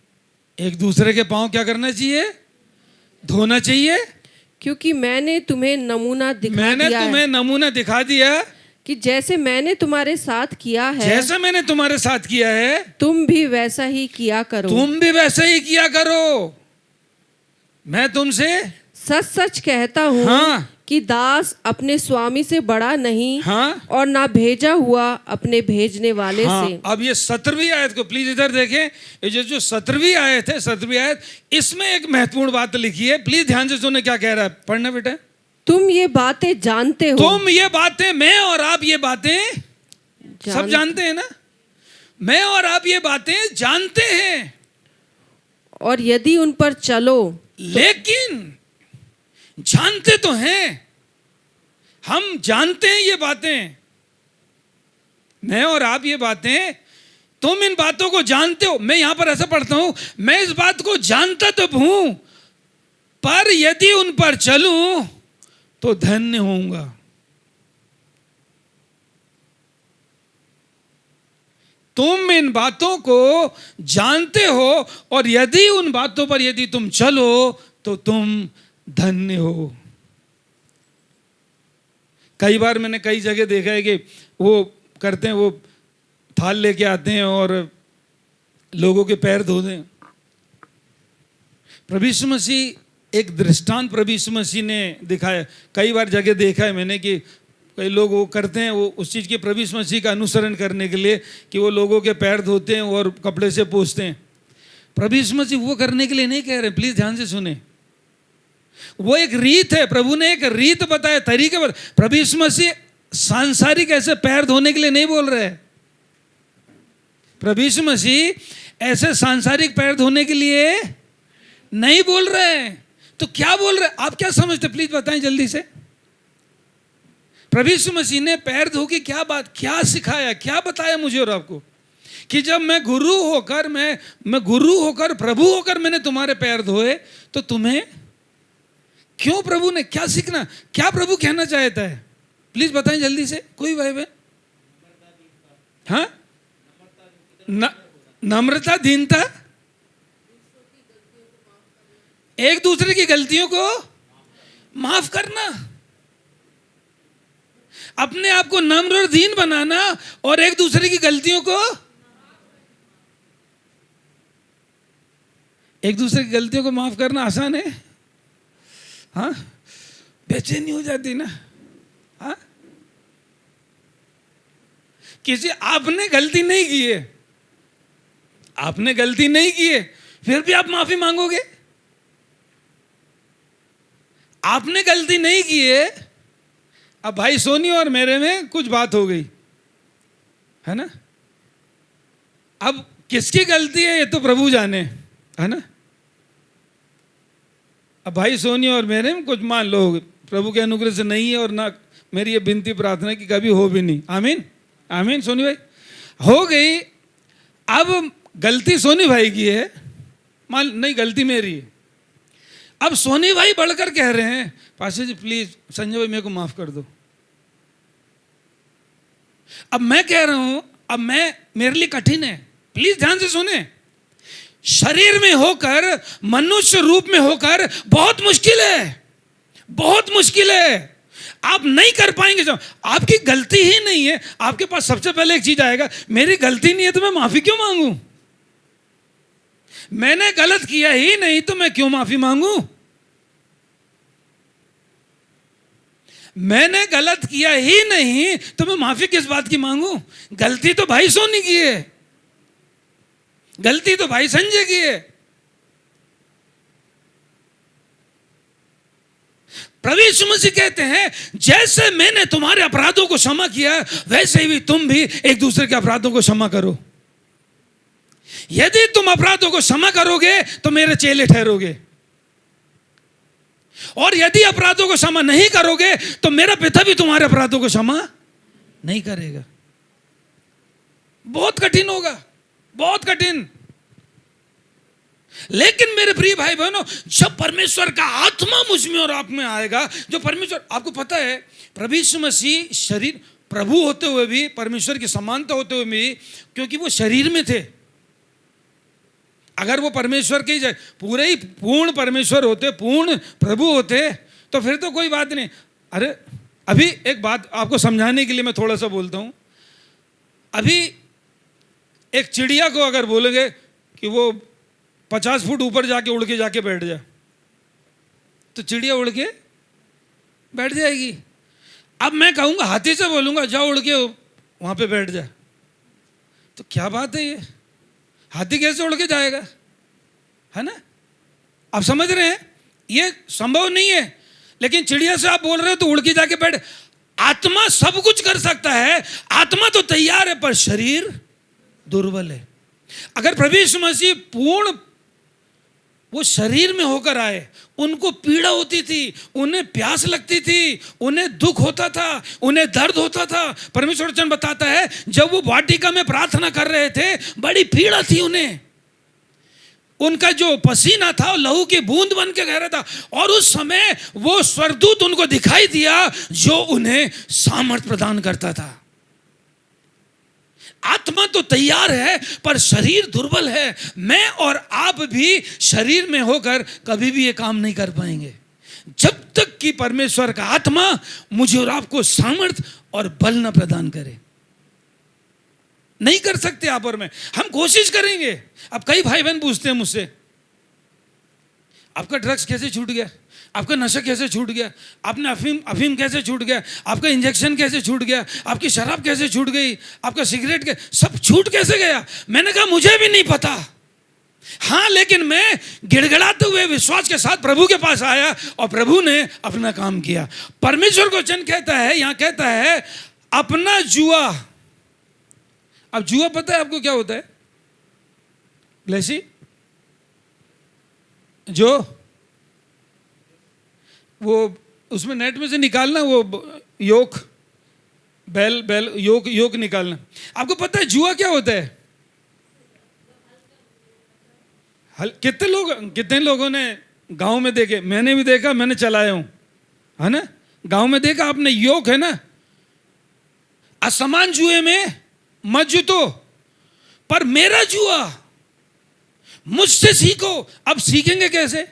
एक दूसरे के पांव क्या करना चाहिए? धोना चाहिए। क्योंकि मैंने तुम्हें नमूना दिखा दिया कि जैसे मैंने तुम्हारे साथ किया है, तुम भी वैसा ही किया करो। मैं तुमसे सच कहता हूँ, हाँ, कि दास अपने स्वामी से बड़ा नहीं, हाँ, और ना भेजा हुआ अपने भेजने वाले से। अब ये 17वीं आयत को प्लीज इधर देखें। ये जो 17वीं आयत है, 17वीं आयत, इसमें एक महत्वपूर्ण बात लिखी है। प्लीज ध्यान से सुने क्या कह रहा है। पढ़ना बेटा। तुम ये बातें जानते हो। मैं और आप ये बातें सब जानते हैं ना? मैं और आप ये बातें जानते हैं, और यदि उन पर चलो। लेकिन जानते तो हैं, हम जानते हैं ये बातें। मैं और आप ये बातें, तुम इन बातों को जानते हो। मैं यहां पर ऐसा पढ़ता हूं, मैं इस बात को जानता तो हूं, पर यदि उन पर चलूं तो धन्य होऊंगा। तुम इन बातों को जानते हो, और यदि उन बातों पर यदि तुम चलो तो तुम धन्य हो। कई बार मैंने कई जगह देखा है कि वो करते हैं, वो थाल लेके आते हैं और लोगों के पैर धो दें। प्रभु यीशु मसीह एक दृष्टांत प्रभु यीशु मसीह ने दिखाया। कई बार जगह देखा है मैंने कि कई लोग वो करते हैं, वो उस चीज़ के प्रभु यीशु मसीह का अनुसरण करने के लिए कि वो लोगों के पैर धोते हैं और कपड़े से पोंछते हैं। प्रभु यीशु मसीह वो करने के लिए नहीं कह रहे, प्लीज ध्यान से सुने। वो एक रीत है, प्रभु ने एक रीत बताया, तरीके बताए। प्रभु यीशु मसीह सांसारिक ऐसे पैर धोने के लिए नहीं बोल रहे। प्रभु यीशु मसीह ऐसे सांसारिक पैर धोने के लिए नहीं बोल रहे हैं। तो क्या बोल रहे हैं? आप क्या समझते, प्लीज बताएं जल्दी से। प्रभु यीशु मसीह ने पैर धो के क्या बात, क्या सिखाया, क्या बताया मुझे और आपको? कि जब मैं गुरु होकर प्रभु होकर मैंने तुम्हारे पैर धोए, तो तुम्हें क्यों, प्रभु ने क्या सीखना, क्या प्रभु कहना चाहता है? प्लीज बताएं जल्दी से, कोई भाई बहन। हाँ, नम्रता, दीनता, एक दूसरे की गलतियों को माफ करना, अपने आप को नम्र और दीन बनाना और एक दूसरे की गलतियों को, एक दूसरे की गलतियों को माफ करना आसान है? हाँ, बेचैनी हो जाती ना। हाँ, किसी आपने गलती नहीं की है, आपने गलती नहीं की है, फिर भी आप माफी मांगोगे? आपने गलती नहीं की है, अब भाई सोनी और मेरे में कुछ बात हो गई है ना, अब किसकी गलती है ये तो प्रभु जाने, है ना। अब भाई सोनी और मेरे में कुछ मान लो प्रभु के अनुग्रह से नहीं है, और ना मेरी ये विनती प्रार्थना कि कभी हो भी नहीं। आमीन, आमीन। सोनी भाई हो गई, अब गलती सोनी भाई की है, मान नहीं गलती मेरी है। अब सोनी भाई बढ़कर कह रहे हैं, पाशा जी प्लीज संजय भाई मेरे को माफ कर दो। अब मैं कह रहा हूं, अब मैं, मेरे लिए कठिन है, प्लीज ध्यान से सुने। शरीर में होकर, मनुष्य रूप में होकर बहुत मुश्किल है, बहुत मुश्किल है। आप नहीं कर पाएंगे। जब आपकी गलती ही नहीं है, आपके पास सबसे पहले एक चीज आएगा, मेरी गलती नहीं है तो मैं माफी क्यों मांगू? मैंने गलत किया ही नहीं तो मैं क्यों माफी मांगू? मैंने गलत किया ही नहीं तो मैं माफी किस बात की मांगू? गलती तो भाई सोनी की है, गलती तो भाई संजय की है। प्रभु यीशु मसीह कहते हैं, जैसे मैंने तुम्हारे अपराधों को क्षमा किया, वैसे ही तुम भी एक दूसरे के अपराधों को क्षमा करो। यदि तुम अपराधों को क्षमा करोगे तो मेरे चेले ठहरोगे, और यदि अपराधों को क्षमा नहीं करोगे तो मेरा पिता भी तुम्हारे अपराधों को क्षमा नहीं करेगा। बहुत कठिन होगा, बहुत कठिन। लेकिन मेरे प्रिय भाई बहनों, जब परमेश्वर का आत्मा मुझ में और आप में आएगा, जो परमेश्वर, आपको पता है प्रभु यीशु मसीह शरीर, प्रभु होते हुए भी, परमेश्वर की समानता होते हुए भी, क्योंकि वो शरीर में थे। अगर वो परमेश्वर के पूरे ही पूर्ण परमेश्वर होते, पूर्ण प्रभु होते, तो फिर तो कोई बात नहीं। अरे अभी एक बात आपको समझाने के लिए मैं थोड़ा सा बोलता हूं। अभी एक चिड़िया को अगर बोलेंगे कि वो 50 फुट ऊपर जाके उड़ के जाके बैठ जाए, तो चिड़िया उड़ के बैठ जाएगी। अब मैं कहूंगा, हाथी से बोलूंगा जाओ उड़ के वहां पे बैठ जाए, तो क्या बात है ये, हाथी कैसे उड़ के जाएगा, है ना। आप समझ रहे हैं, ये संभव नहीं है। लेकिन चिड़िया से आप बोल रहे हो तो उड़ के जाके बैठ। आत्मा सब कुछ कर सकता है, आत्मा तो तैयार है, पर शरीर दुर्बल है। अगर प्रभु यीशु मसीह पूर्ण वो शरीर में होकर आए, उनको पीड़ा होती थी, उन्हें प्यास लगती थी, उन्हें दुख होता था, उन्हें दर्द होता था। परमेश्वर वचन बताता है, जब वो वाटिका में प्रार्थना कर रहे थे, बड़ी पीड़ा थी उन्हें। उनका जो पसीना था लहू की बूंद बन के कह रहा था, और उस समय वो स्वर्गदूत उनको दिखाई दिया जो उन्हें सामर्थ प्रदान करता था। आत्मा तो तैयार है, पर शरीर दुर्बल है। मैं और आप भी शरीर में होकर कभी भी ये काम नहीं कर पाएंगे, जब तक कि परमेश्वर का आत्मा मुझे और आपको सामर्थ और बल न प्रदान करे। नहीं कर सकते आप और मैं, हम कोशिश करेंगे। अब कई भाई बहन पूछते हैं मुझसे, आपका ड्रग्स कैसे छूट गया? आपका नशा कैसे छूट गया, आपने अफीम कैसे छूट गया, आपका इंजेक्शन कैसे छूट गया, आपकी शराब कैसे छूट गई, आपका सिगरेट सब छूट कैसे गया। मैंने कहा मुझे भी नहीं पता, हाँ लेकिन मैं गिड़गिड़ाते हुए विश्वास के साथ प्रभु के पास आया और प्रभु ने अपना काम किया। परमेश्वर को वचन कहता है, यहां कहता है अपना जुआ। अब जुआ पता है आपको क्या होता है? ग्लेसी जो वो उसमें नेट में से निकालना, वो योक बैल योक निकालना। आपको पता है जुआ क्या होता है? कितने लोगों ने गांव में देखे, मैंने भी देखा, मैंने चलाया हूं, है ना। गांव में देखा आपने, योक है ना। असमान जुए में मत जुतो, पर मेरा जुआ मुझसे सीखो। अब सीखेंगे कैसे?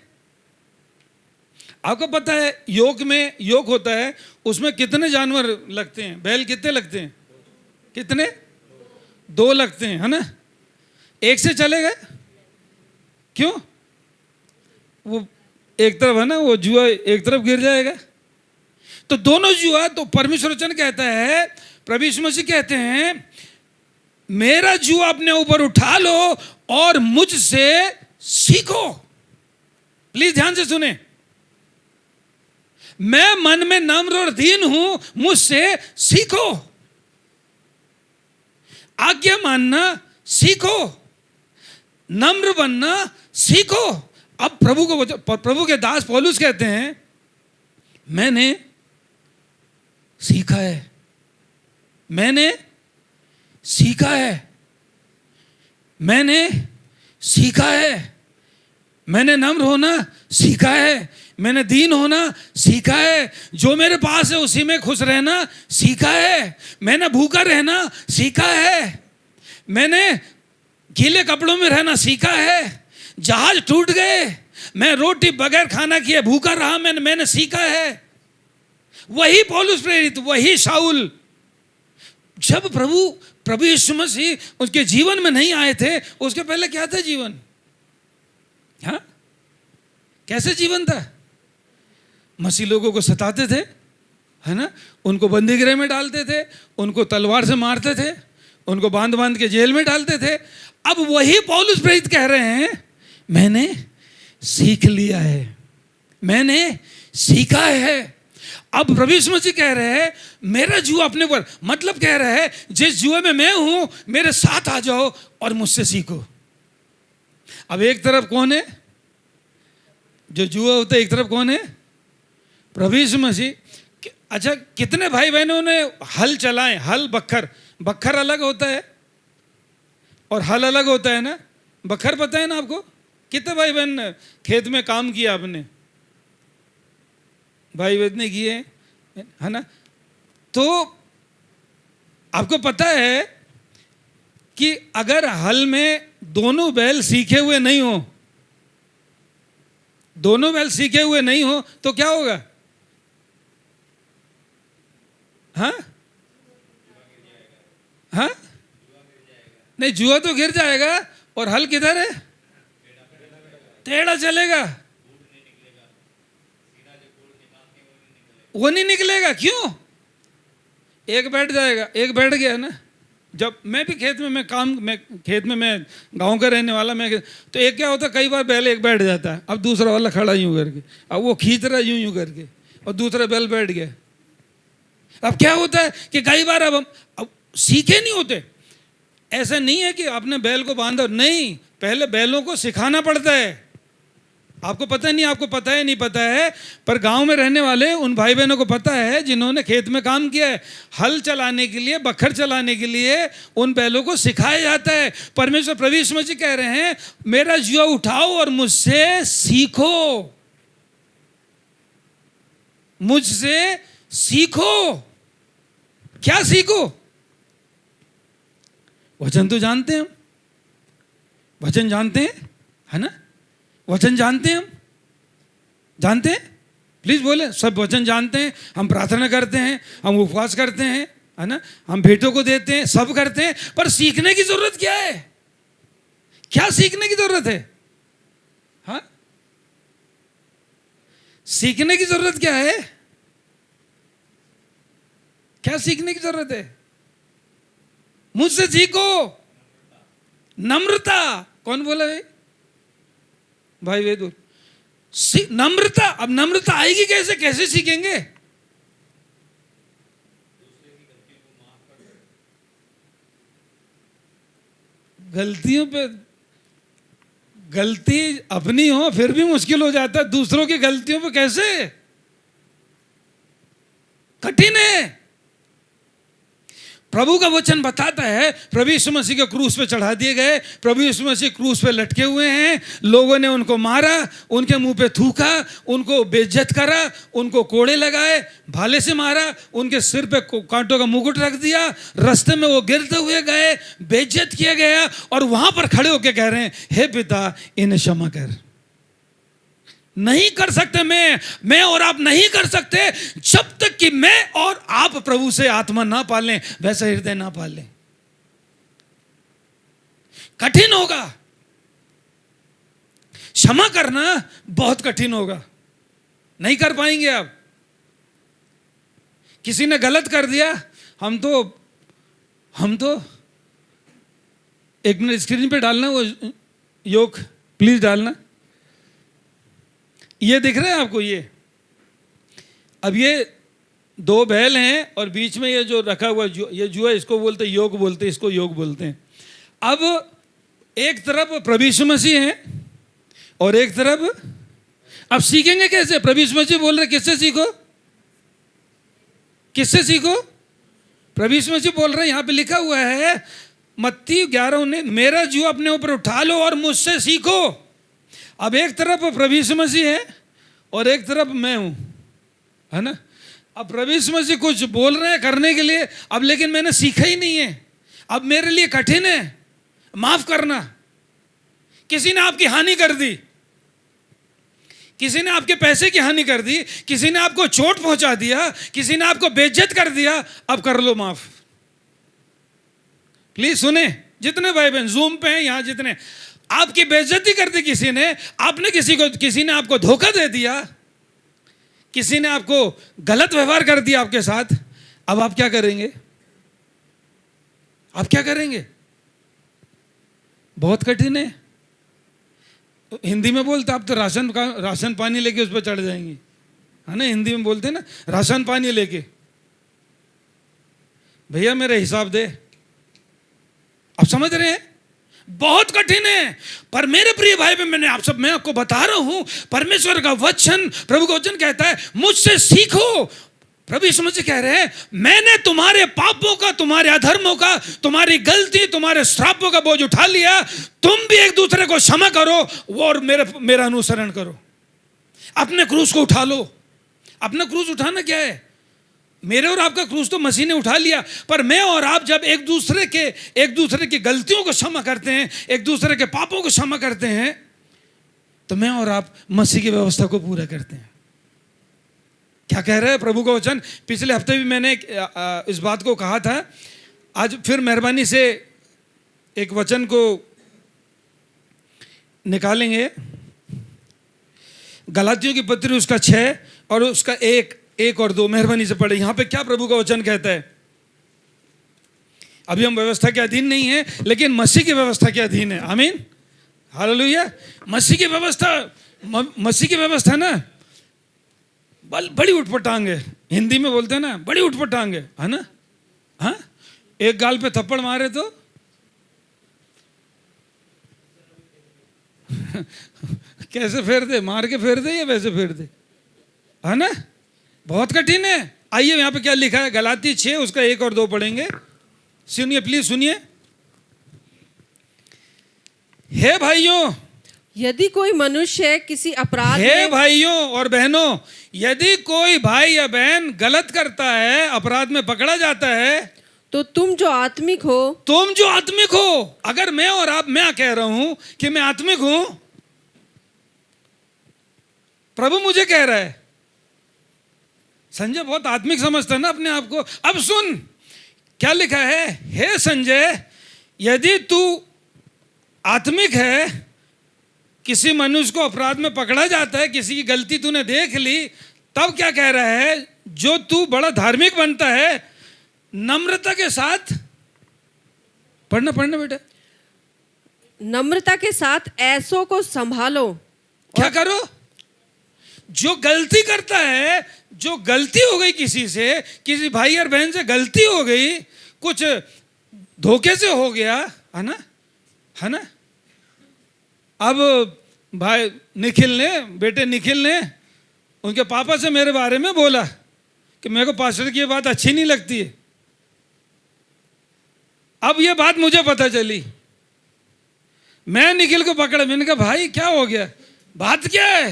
आपको पता है योक में, योक होता है, उसमें कितने जानवर लगते हैं? बैल कितने लगते हैं? कितने? 2 लगते हैं, है ना। एक से चलेगा? क्यों? वो एक तरफ है ना, वो जुआ एक तरफ गिर जाएगा। तो दोनों जुआ, तो परमेश्वर वचन कहता है, प्रभु यीशु मसीह कहते हैं मेरा जुआ अपने ऊपर उठा लो और मुझसे सीखो। प्लीज ध्यान से सुने, मैं मन में नम्र और दीन हूं, मुझसे सीखो। आज्ञा मानना सीखो, नम्र बनना सीखो। अब प्रभु के दास पौलुस कहते हैं मैंने सीखा है, मैंने सीखा है, मैंने सीखा है, मैंने नम्र होना सीखा है, मैंने दीन होना सीखा है, जो मेरे पास है उसी में खुश रहना सीखा है, मैंने भूखा रहना सीखा है, मैंने गीले कपड़ों में रहना सीखा है, जहाज टूट गए, मैं रोटी बगैर खाना किए भूखा रहा, मैंने सीखा है। वही पौलुस प्रेरित, वही शाऊल, जब प्रभु यीशु मसीह उसके जीवन में नहीं आए थे, उसके पहले क्या था जीवन? हाँ, कैसे जीवन था? मसीह लोगों को सताते थे, है ना, उनको बंदी गृह में डालते थे, उनको तलवार से मारते थे, उनको बांध बांध के जेल में डालते थे। अब वही पौलुस प्रेरित कह रहे हैं मैंने सीख लिया है, मैंने सीखा है। अब प्रभु यीशु मसीह कह रहे हैं मेरा जुआ अपने ऊपर, मतलब कह रहे हैं जिस जुए में मैं हूं मेरे साथ आ जाओ और मुझसे सीखो। अब एक तरफ कौन है जो जुआ होता है, एक तरफ कौन है? प्रभु यीशु मसीह। अच्छा, कितने भाई बहनों ने हल चलाए? हल, बखर अलग होता है और हल अलग होता है ना। बखर पता है ना आपको? कितने भाई बहन खेत में काम किया आपने? भाई बहन ने किए, है ना। तो आपको पता है कि अगर हल में दोनों बैल सीखे हुए नहीं हो, दोनों बैल सीखे हुए नहीं हो तो क्या होगा? हाँ हाँ, नहीं, जुआ तो गिर जाएगा और हल किधर है? टेढ़ा चलेगा, वो नहीं निकलेगा। क्यों? एक बैठ जाएगा, एक बैठ गया ना। जब मैं भी खेत में मैं गांव का रहने वाला, मैं तो एक क्या होता, कई बार बैल एक बैठ जाता है, अब दूसरा वाला खड़ा यूं करके, अब वो खींच रहा यूं करके, और दूसरा बैल बैठ गया। अब क्या होता है कि कई बार अब सीखे नहीं होते। ऐसा नहीं है कि आपने बैल को बांधा, नहीं, पहले बैलों को सिखाना पड़ता है। आपको पता नहीं, आपको पता है नहीं पता है, पर गांव में रहने वाले उन भाई बहनों को पता है जिन्होंने खेत में काम किया है। हल चलाने के लिए, बखर चलाने के लिए उन बैलों को सिखाया जाता है। परमेश्वर प्रभु यीशु मसीह कह रहे हैं मेरा जुआ उठाओ और मुझसे सीखो, मुझसे सीखो। क्या सीखो? वचन तो जानते हैं हम, वचन जानते हैं, है ना। वचन जानते हैं, हम जानते हैं, प्लीज बोले, सब वचन जानते हैं। हम प्रार्थना करते हैं, हम उपवास करते हैं, है ना, हम भेंटों को देते हैं, सब करते हैं, पर सीखने की जरूरत क्या है? क्या सीखने की जरूरत है? हाँ, सीखने की जरूरत क्या है? क्या सीखने की जरूरत है? मुझसे सीखो नम्रता। कौन बोला भाई वेदुर? नम्रता। अब नम्रता आएगी कैसे? कैसे सीखेंगे? गलतियों पे, गलती अपनी हो फिर भी मुश्किल हो जाता है, दूसरों की गलतियों पे कैसे? कठिन है। प्रभु का वचन बताता है प्रभु यीशु मसीह के क्रूस पे चढ़ा दिए गए, प्रभु यीशु मसीह क्रूस पे लटके हुए हैं, लोगों ने उनको मारा, उनके मुंह पे थूका, उनको बेइज्जत करा, उनको कोड़े लगाए, भाले से मारा, उनके सिर पे कांटों का मुकुट रख दिया, रास्ते में वो गिरते हुए गए, बेइज्जत किया गया, और वहां पर खड़े होकर कह रहे हैं हे पिता इन्हें क्षमा कर। नहीं कर सकते, मैं और आप नहीं कर सकते जब तक कि मैं और आप प्रभु से आत्मा ना पालें, वैसा हृदय ना पालें। कठिन होगा, क्षमा करना बहुत कठिन होगा, नहीं कर पाएंगे आप। किसी ने गलत कर दिया, हम तो एक मिनट स्क्रीन पे डालना वो योग प्लीज डालना। ये दिख रहा है आपको? ये अब ये दो बैल हैं और बीच में ये जो रखा हुआ ये जुआ, इसको बोलते योग बोलते, इसको योग बोलते हैं। अब एक तरफ प्रभु यीशु मसीह है और एक तरफ, अब सीखेंगे कैसे? प्रभु यीशु मसीह बोल रहे किससे सीखो? किससे सीखो? प्रभु यीशु मसीह बोल रहे हैं, यहां पे लिखा हुआ है मत्ती 11:19, मेरा जुआ अपने ऊपर उठा लो और मुझसे सीखो। अब एक तरफ प्रभु यीशु मसीह है और एक तरफ मैं हूं, है ना? अब प्रभु यीशु मसीह कुछ बोल रहे हैं करने के लिए, अब लेकिन मैंने सीखा ही नहीं है, अब मेरे लिए कठिन है माफ करना। किसी ने आपकी हानि कर दी, किसी ने आपके पैसे की हानि कर दी, किसी ने आपको चोट पहुंचा दिया, किसी ने आपको बेइज्जत कर दिया, अब कर लो माफ। प्लीज सुने, जितने भाई बहन जूम पे हैं यहां, जितने आपकी बेइज्जती कर दी किसी ने, आपने किसी ने आपको धोखा दे दिया, किसी ने आपको गलत व्यवहार कर दिया आपके साथ, अब आप क्या करेंगे? आप क्या करेंगे? बहुत कठिन है। हिंदी में बोलते आप तो राशन पानी लेके उस पर चढ़ जाएंगे, है ना? हिंदी में बोलते ना राशन पानी लेके, भैया मेरा हिसाब दे। आप समझ रहे हैं? बहुत कठिन है। पर मेरे प्रिय भाई बहन, मैं आपको बता रहा हूं, परमेश्वर का वचन, प्रभु का वचन कहता है मुझसे सीखो। प्रभु यीशु मसीह कह रहे हैं मैंने तुम्हारे पापों का, तुम्हारे अधर्मों का, तुम्हारी गलती, तुम्हारे श्रापों का बोझ उठा लिया, तुम भी एक दूसरे को क्षमा करो और मेरा अनुसरण करो। अपने क्रूस को उठा लो। अपना क्रूस उठाना क्या है? मेरे और आपका क्रूस तो मसीह ने उठा लिया, पर मैं और आप जब एक दूसरे की गलतियों को क्षमा करते हैं, एक दूसरे के पापों को क्षमा करते हैं, तो मैं और आप मसीह की व्यवस्था को पूरा करते हैं। क्या कह रहा है प्रभु का वचन? पिछले हफ्ते भी मैंने इस बात को कहा था, आज फिर मेहरबानी से एक वचन को निकालेंगे। गलातियों की पत्री उसका 6 और उसका 1 और 2 मेहरबानी से पढ़े। यहां पे क्या प्रभु का वचन कहता है? अभी हम व्यवस्था के अधीन नहीं है, लेकिन मसीह की व्यवस्था के अधीन है। आमीन, हालेलुया। मसीह की व्यवस्था ना बड़ी उठपटांग है। हिंदी में बोलते हैं ना बड़ी उठपटांग है ना? हाँ, एक गाल पे थप्पड़ मारे तो कैसे फेर दे? मार के फेर दे या वैसे फेर दे, है ना? बहुत कठिन है। आइए यहां पे क्या लिखा है, गलाती 6 उसका 1 और 2 पढ़ेंगे। सुनिए, प्लीज सुनिए। हे भाइयों, यदि कोई मनुष्य किसी अपराध हे भाइयों और बहनों, यदि कोई भाई या बहन गलत करता है, अपराध में पकड़ा जाता है, तो तुम जो आत्मिक हो, अगर मैं और आप, मैं कह रहा हूं कि मैं आत्मिक हूं, प्रभु मुझे कह रहा है। संजय बहुत आत्मिक समझता है ना अपने आप को। अब सुन क्या लिखा है, हे संजय, यदि तू आत्मिक है किसी मनुष्य को अपराध में पकड़ा जाता है, किसी की गलती तूने देख ली, तब क्या कह रहा है? जो तू बड़ा धार्मिक बनता है, नम्रता के साथ पढ़ना बेटा, नम्रता के साथ ऐसों को संभालो। क्या करो? जो गलती करता है, जो गलती हो गई किसी से, किसी भाई और बहन से गलती हो गई, कुछ धोखे से हो गया, है ना? अब भाई बेटे निखिल ने उनके पापा से मेरे बारे में बोला कि मेरे को पास्टर की ये बात अच्छी नहीं लगती है। अब ये बात मुझे पता चली, मैं निखिल को पकड़ा, मैंने कहा भाई क्या हो गया, बात क्या है?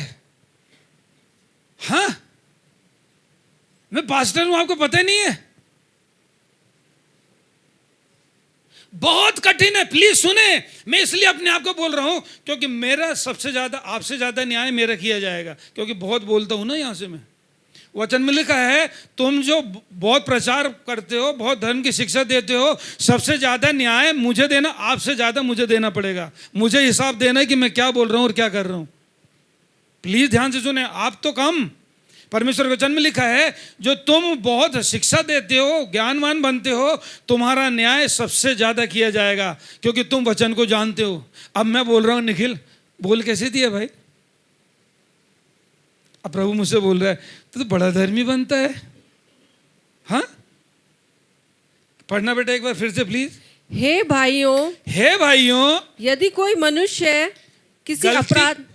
हाँ, मैं पास्टर हूं, आपको पता नहीं है? बहुत कठिन है, प्लीज सुने। मैं इसलिए अपने आप को बोल रहा हूं क्योंकि मेरा सबसे ज्यादा, आपसे ज्यादा न्याय मेरा किया जाएगा, क्योंकि बहुत बोलता हूं ना यहां से मैं। वचन में लिखा है, तुम जो बहुत प्रचार करते हो, बहुत धर्म की शिक्षा देते हो, सबसे ज्यादा न्याय मुझे देना, आपसे ज्यादा मुझे देना पड़ेगा। मुझे हिसाब देना है कि मैं क्या बोल रहा हूं और क्या कर रहा हूं। प्लीज ध्यान से सुने, आप तो कम, परमेश्वर के वचन में लिखा है, जो तुम बहुत शिक्षा देते हो, ज्ञानवान बनते हो, तुम्हारा न्याय सबसे ज्यादा किया जाएगा, क्योंकि तुम वचन को जानते हो। अब मैं बोल रहा हूं, निखिल बोल कैसे दिया भाई? अब प्रभु मुझसे बोल रहा है, तो बड़ा धर्मी बनता है। हाँ, पढ़ना बेटा एक बार फिर से प्लीज। हे भाइयों, यदि कोई मनुष्य किसी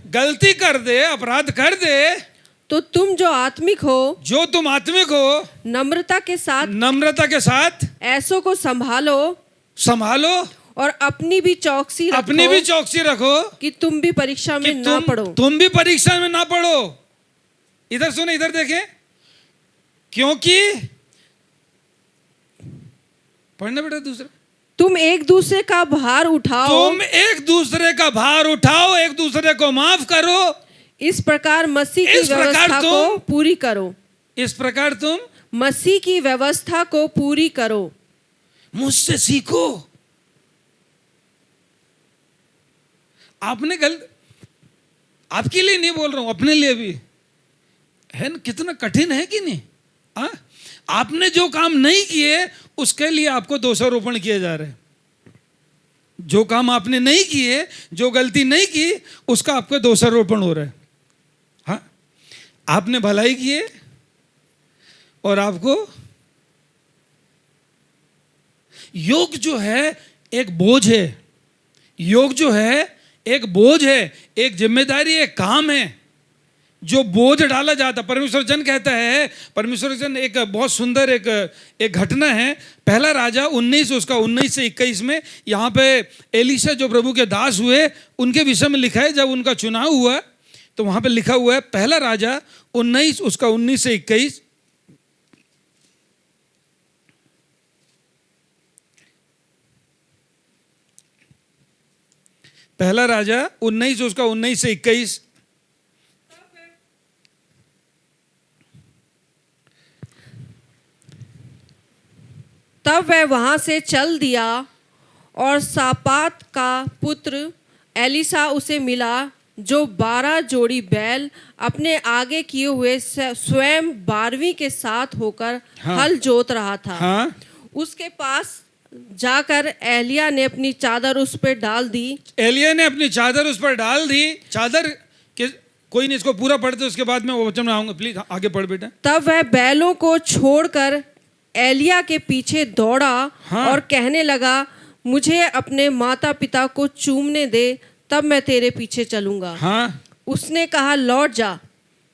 गलती कर दे, अपराध कर दे, तो तुम जो आत्मिक हो, नम्रता के साथ ऐसों को संभालो और अपनी भी चौकसी रखो कि तुम भी परीक्षा में ना पढ़ो। तुम भी परीक्षा में ना पढ़ो। इधर सुने, इधर देखें, क्योंकि पढ़ना बेटा दूसरा, तुम एक दूसरे का भार उठाओ, एक दूसरे को माफ करो। इस प्रकार मसीह की व्यवस्था को पूरी करो। इस प्रकार तुम मसीह की व्यवस्था को पूरी करो। मुझसे सीखो। आपने आपके लिए नहीं बोल रहा हूं, अपने लिए भी है ना। कितना कठिन है कि नहीं? आपने जो काम नहीं किए उसके लिए आपको दोषारोपण किया जा रहा है। जो काम आपने नहीं किए, जो गलती नहीं की, उसका आपका दोषारोपण हो रहा है। हाँ, आपने भलाई किए और आपको योग जो है एक बोझ है। योग जो है एक बोझ है, एक जिम्मेदारी, एक काम है जो बोझ डाला जाता। परमेश्वर जन कहता है, परमेश्वर जन एक बहुत सुंदर एक घटना है, पहला राजा 19 उसका 19 से 21 में, यहाँ पे एलीशा जो प्रभु के दास हुए उनके विषय में लिखा है। जब उनका चुनाव हुआ तो वहां पे लिखा हुआ है, पहला राजा 19 उसका 19 से 21। पहला राजा 19 उसका 19 से 21। तब वह वहां से चल दिया और सापात का पुत्र एलीसा उसे मिला, जो 12 जोड़ी बैल अपने आगे किए हुए स्वयं 12वीं के साथ होकर हल जोत रहा था। हाँ? उसके पास जाकर एलिया ने अपनी चादर उस पर डाल दी। चादर के कोई नहीं, इसको पूरा पढ़ते उसके बाद मैं वो वचन में आऊंगा। प्लीज आगे पढ़ बेटा। तब वह बैलों को छोड़कर एलिया के पीछे दौड़ा। हाँ? और कहने लगा, मुझे अपने माता पिता को चूमने दे, तब मैं तेरे पीछे चलूंगा। हाँ? उसने कहा, लौट जा,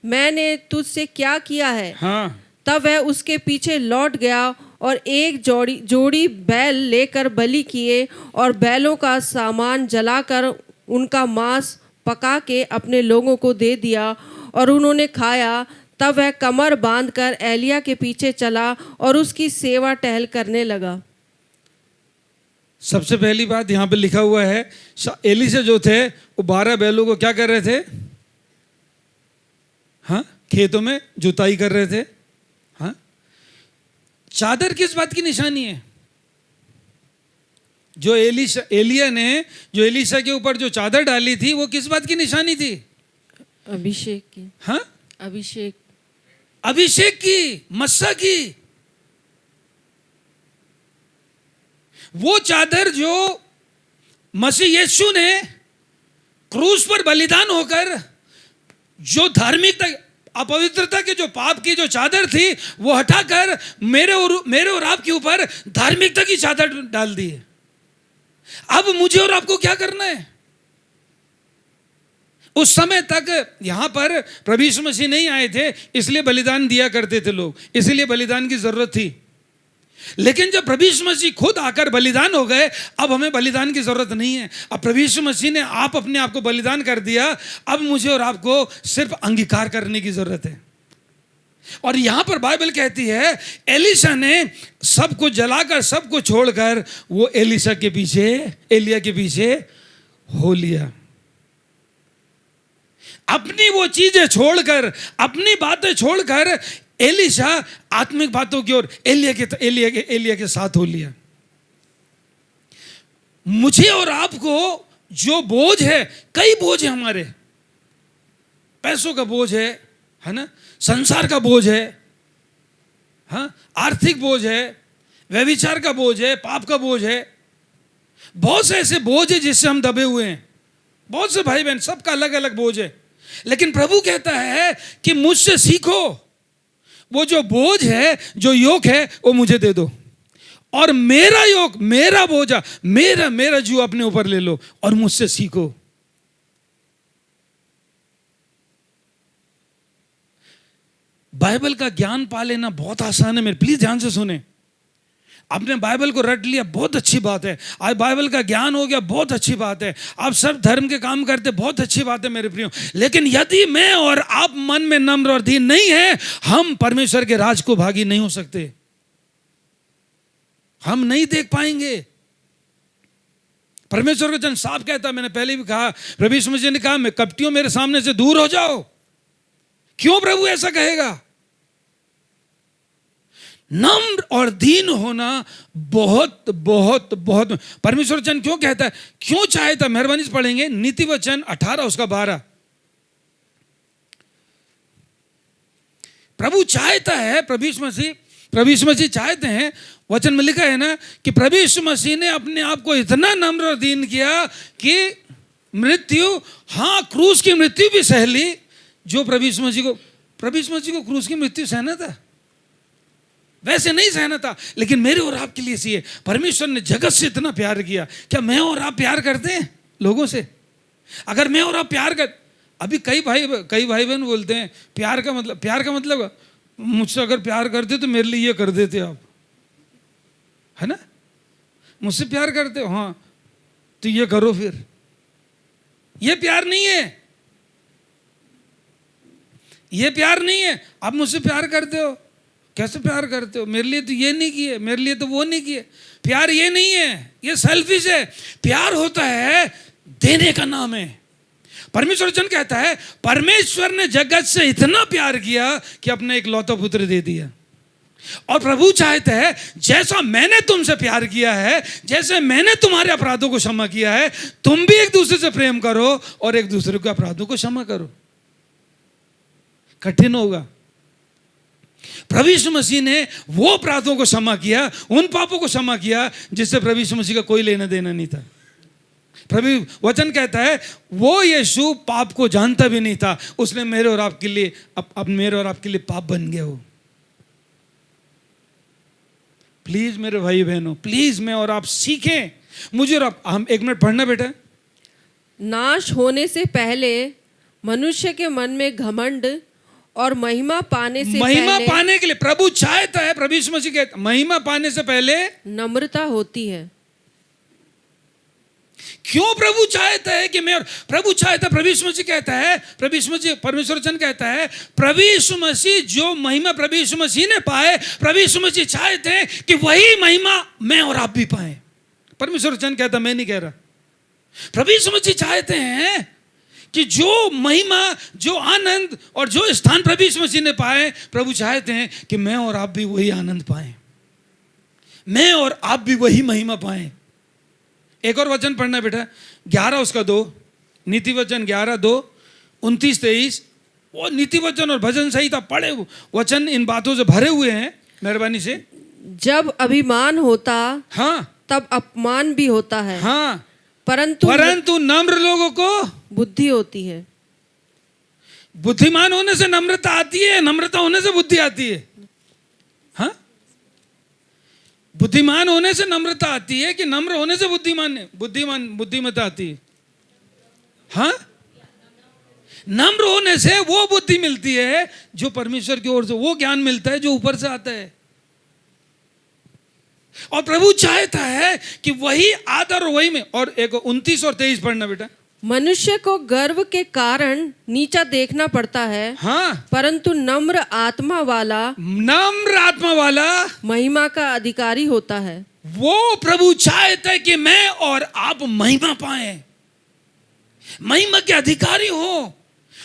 मैंने तुझसे क्या किया है? हाँ? तब वह उसके पीछे लौट गया और एक जोड़ी बैल लेकर बलि किए और बैलों का सामान जलाकर उनका मांस पका के अपने लोगों को दे दिया और उन्होंने खाया। तब वह कमर बांधकर एलिया के पीछे चला और उसकी सेवा टहल करने लगा। सबसे पहली बात यहाँ पे लिखा हुआ है, एलीशा जो थे वो 12 बैलों को क्या कर रहे थे? हाँ, खेतों में जुताई कर रहे थे। हाँ, चादर किस बात की निशानी है? जो एलिया ने जो एलीशा के ऊपर जो चादर डाली थी वो किस बात की निशानी थी? अभिषेक की। हाँ, अभिषेक। अभिषेक की, मस्सा की। वो चादर जो मसीह यीशु ने क्रूस पर बलिदान होकर जो धार्मिकता, अपवित्रता के जो पाप की जो चादर थी वो हटाकर मेरे और आपके ऊपर धार्मिकता की चादर डाल दी है। अब मुझे और आपको क्या करना है? उस समय तक यहां पर प्रभु यीशु मसीह नहीं आए थे, इसलिए बलिदान दिया करते थे लोग, इसलिए बलिदान की जरूरत थी। लेकिन जब प्रभु यीशु मसीह खुद आकर बलिदान हो गए, अब हमें बलिदान की जरूरत नहीं है। अब प्रभु यीशु मसीह ने अपने आप को बलिदान कर दिया, अब मुझे और आपको सिर्फ अंगीकार करने की जरूरत है। और यहां पर बाइबल कहती है एलीशा ने सब कुछ जलाकर, सब कुछ छोड़कर वो एलिया के पीछे हो लिया। अपनी वो चीजें छोड़कर, अपनी बातें छोड़कर एलीशा आत्मिक बातों की ओर एलिया के साथ हो लिया। मुझे और आपको जो बोझ है, कई बोझ है हमारे, पैसों का बोझ है ना, संसार का बोझ है, हाँ, आर्थिक बोझ है, व्यभिचार का बोझ है, पाप का बोझ है, बहुत से ऐसे बोझ है जिससे हम दबे हुए हैं। बहुत से भाई बहन, सबका अलग अलग बोझ है। लेकिन प्रभु कहता है कि मुझसे सीखो, वो जो बोझ है, जो योक है, वो मुझे दे दो, और मेरा योक, मेरा बोझा, मेरा जू अपने ऊपर ले लो और मुझसे सीखो। बाइबल का ज्ञान पा लेना बहुत आसान है मेरे, प्लीज ध्यान से सुने। आपने बाइबल को रट लिया, बहुत अच्छी बात है। आज बाइबल का ज्ञान हो गया, बहुत अच्छी बात है। आप सब धर्म के काम करते, बहुत अच्छी बात है मेरे प्रियो। लेकिन यदि मैं और आप मन में नम्र और दीन नहीं है, हम परमेश्वर के राज को भागी नहीं हो सकते, हम नहीं देख पाएंगे। परमेश्वर का वचन साफ कहता है, मैंने पहले भी कहा, प्रभु यीशु मसीह ने कहा, मैं कपटियों मेरे सामने से दूर हो जाओ। क्यों प्रभु ऐसा कहेगा? नम्र और दीन होना बहुत बहुत बहुत, परमेश्वर वचन क्यों कहता है, क्यों चाहता, मेहरबानी से पढ़ेंगे नीति वचन 18 उसका 12। प्रभु चाहता है, प्रभु यीशु मसीह चाहते हैं, वचन में लिखा है ना कि प्रभु यीशु मसीह ने अपने आप को इतना नम्र और दीन किया कि मृत्यु, हाँ, क्रूस की मृत्यु भी सह ली। जो प्रभु यीशु मसीह को क्रूस की मृत्यु सहना था, वैसे नहीं सहना था, लेकिन मेरे और आपके लिए सी है। परमेश्वर ने जगत से इतना प्यार किया। क्या मैं और आप प्यार करते हैं लोगों से? अगर मैं और आप प्यार कर, अभी कई भाई बहन बोलते हैं प्यार का मतलब मुझसे अगर प्यार करते तो मेरे लिए ये कर देते आप, है ना, मुझसे प्यार करते हो, हाँ तो ये करो फिर। ये प्यार नहीं है, ये प्यार नहीं है। आप मुझसे प्यार करते हो, कैसे प्यार करते हो? मेरे लिए तो ये नहीं किए, मेरे लिए तो वो नहीं किए। प्यार ये नहीं है, ये सेल्फिश है। प्यार होता है देने का नाम है। परमेश्वर वचन कहता है परमेश्वर ने जगत से इतना प्यार किया कि अपना एक लौता पुत्र दे दिया। और प्रभु चाहता है जैसा मैंने तुमसे प्यार किया है, जैसे मैंने तुम्हारे अपराधों को क्षमा किया है, तुम भी एक दूसरे से प्रेम करो और एक दूसरे के अपराधों को क्षमा करो। कठिन होगा। प्रभु यीशु मसीह ने वो अपराधों को क्षमा किया, उन पापों को क्षमा किया जिससे प्रभु यीशु मसीह का कोई लेना देना नहीं था। प्रभु वचन कहता है वो यीशु पाप को जानता भी नहीं था, उसने मेरे और आपके लिए अब मेरे और आपके लिए पाप बन गया हो। प्लीज मेरे भाई बहनों, प्लीज मैं और आप सीखें। मुझे और आप, हम एक मिनट पढ़ना बेटा। नाश होने से पहले मनुष्य के मन में घमंड और महिमा पाने के लिए प्रभु चाहता है, प्रभु यीशु मसीह कहता है महिमा पाने से पहले नम्रता होती है। क्यों प्रभु चाहता है कि मैं, प्रभु चाहता है, प्रभु यीशु मसीह कहता है, प्रभु यीशु मसीह, परमेश्वर वचन कहता है प्रभु यीशु मसीह जो महिमा प्रभु यीशु मसीह ने पाए, प्रभु यीशु मसीह चाहते हैं कि वही महिमा मैं और आप भी पाए। परमेश्वर वचन कहता, मैं नहीं कह रहा। प्रभु यीशु मसीह चाहते हैं कि जो महिमा, जो आनंद और जो स्थान प्रभु यीशु मसीह ने पाए, प्रभु चाहते हैं कि मैं और आप भी वही आनंद पाएं, मैं और आप भी वही महिमा पाएं। एक और वचन पढ़ना बेटा, 11 उसका 2, नीति वचन 11:2, 29-23। वो नीति वचन और भजन संहिता पढ़े वचन इन बातों से भरे हुए हैं, मेहरबानी से। जब अभिमान होता हाँ तब अपमान भी होता है, हाँ, परंतु नम्र लोगों को बुद्धि होती है। बुद्धिमान होने से नम्रता आती है, नम्रता होने से बुद्धि आती है। हाँ, बुद्धिमान होने से नम्रता आती है कि नम्र होने से बुद्धिमत्ता आती है? हाँ, नम्र होने से वो बुद्धि मिलती है जो परमेश्वर की ओर से, वो ज्ञान मिलता है जो ऊपर से आता है। और प्रभु चाहता है कि वही आदर और वही में। और एक 29 और 23 पढ़ना बेटा। मनुष्य को गर्व के कारण नीचा देखना पड़ता है, हाँ, परंतु नम्र आत्मा वाला महिमा का अधिकारी होता है। वो प्रभु चाहता है कि मैं और आप महिमा पाएं, महिमा के अधिकारी हो,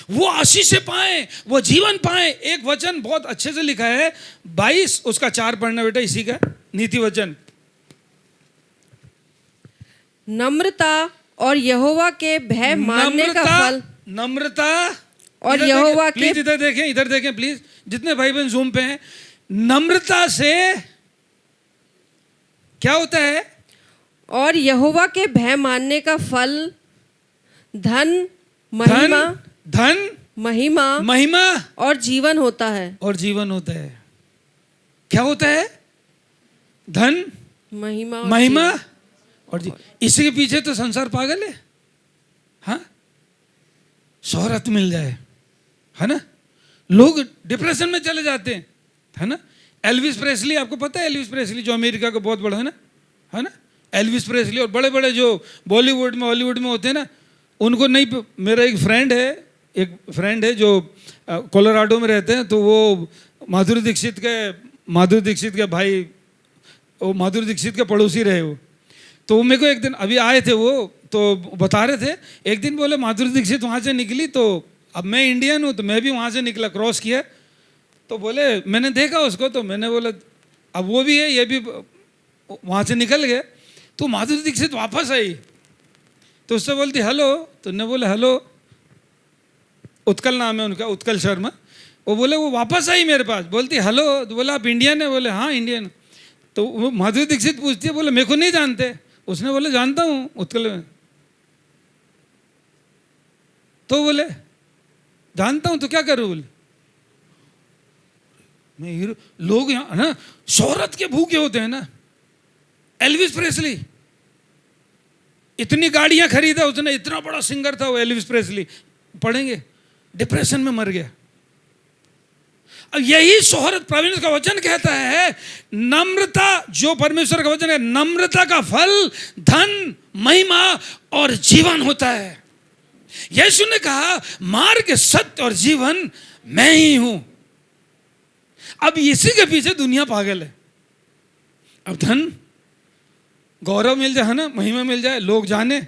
वो आशीष पाएं, वो जीवन पाएं। एक वचन बहुत अच्छे से लिखा है, 22 उसका 4 पढ़ना बेटा, इसी का नीति वचन। नम्रता और यहोवा के भय मानने का फल। नम्रता और यहोवा के, प्लीज इधर देखें प्लीज, जितने भाई बहन जूम पे हैं। नम्रता से क्या होता है? और यहोवा के भय मानने का फल धन, महिमा और जीवन होता है। और जीवन होता है। क्या होता है? धन, महिमा और इसी के पीछे तो संसार पागल है। हाँ, शोहरत मिल जाए, है ना, लोग डिप्रेशन में चले जाते हैं, है ना। एल्विस प्रेस्ली, आपको पता है एल्विस प्रेस्ली जो अमेरिका का बहुत बड़ा है ना, एल्विस प्रेस्ली। और बड़े बड़े जो बॉलीवुड में हॉलीवुड में होते हैं ना, उनको नहीं। मेरा एक फ्रेंड है जो कोलोराडो में रहते हैं, तो वो माधुरी दीक्षित के भाई, वो माधुरी दीक्षित के पड़ोसी रहे वो। तो वो मेरे को एक दिन अभी आए थे, वो तो बता रहे थे, एक दिन बोले माधुरी दीक्षित वहाँ से निकली, तो अब मैं इंडियन हूँ तो मैं भी वहाँ से निकला, क्रॉस किया। तो बोले मैंने देखा उसको, तो मैंने बोला अब वो भी है, ये भी वहाँ से निकल गए। तो माधुरी दीक्षित वापस आई, तो उससे बोलती हेलो, तो ने बोले हेलो, उत्कल नाम है उनका, उत्कल शर्मा। वो बोले वो वापस आई मेरे पास, बोलती हेलो, तो बोला आप इंडियन है? बोले हाँ इंडियन। तो वो माधुरी दीक्षित पूछती है, बोले मेरे को नहीं जानते? उसने बोले जानता हूँ उत्कल में। तो बोले जानता हूँ तो क्या करूँ? बोले मैं हीरो। लोग यहाँ ना शोहरत के भूखे होते हैं ना। एल्विस प्रेस्ली इतनी गाड़ियां खरीदा उसने, इतना बड़ा सिंगर था वो एल्विस प्रेस्ली, पढ़ेंगे, डिप्रेशन में मर गया। अब यही शोहरत परमेश्वर का वचन कहता है, नम्रता, जो परमेश्वर का वचन है, नम्रता का फल धन, महिमा और जीवन होता है। यीशु ने कहा मार्ग, सत्य और जीवन मैं ही हूं। अब इसी के पीछे दुनिया पागल है। अब धन, गौरव मिल जाए, है ना, महिमा मिल जाए, लोग जाने।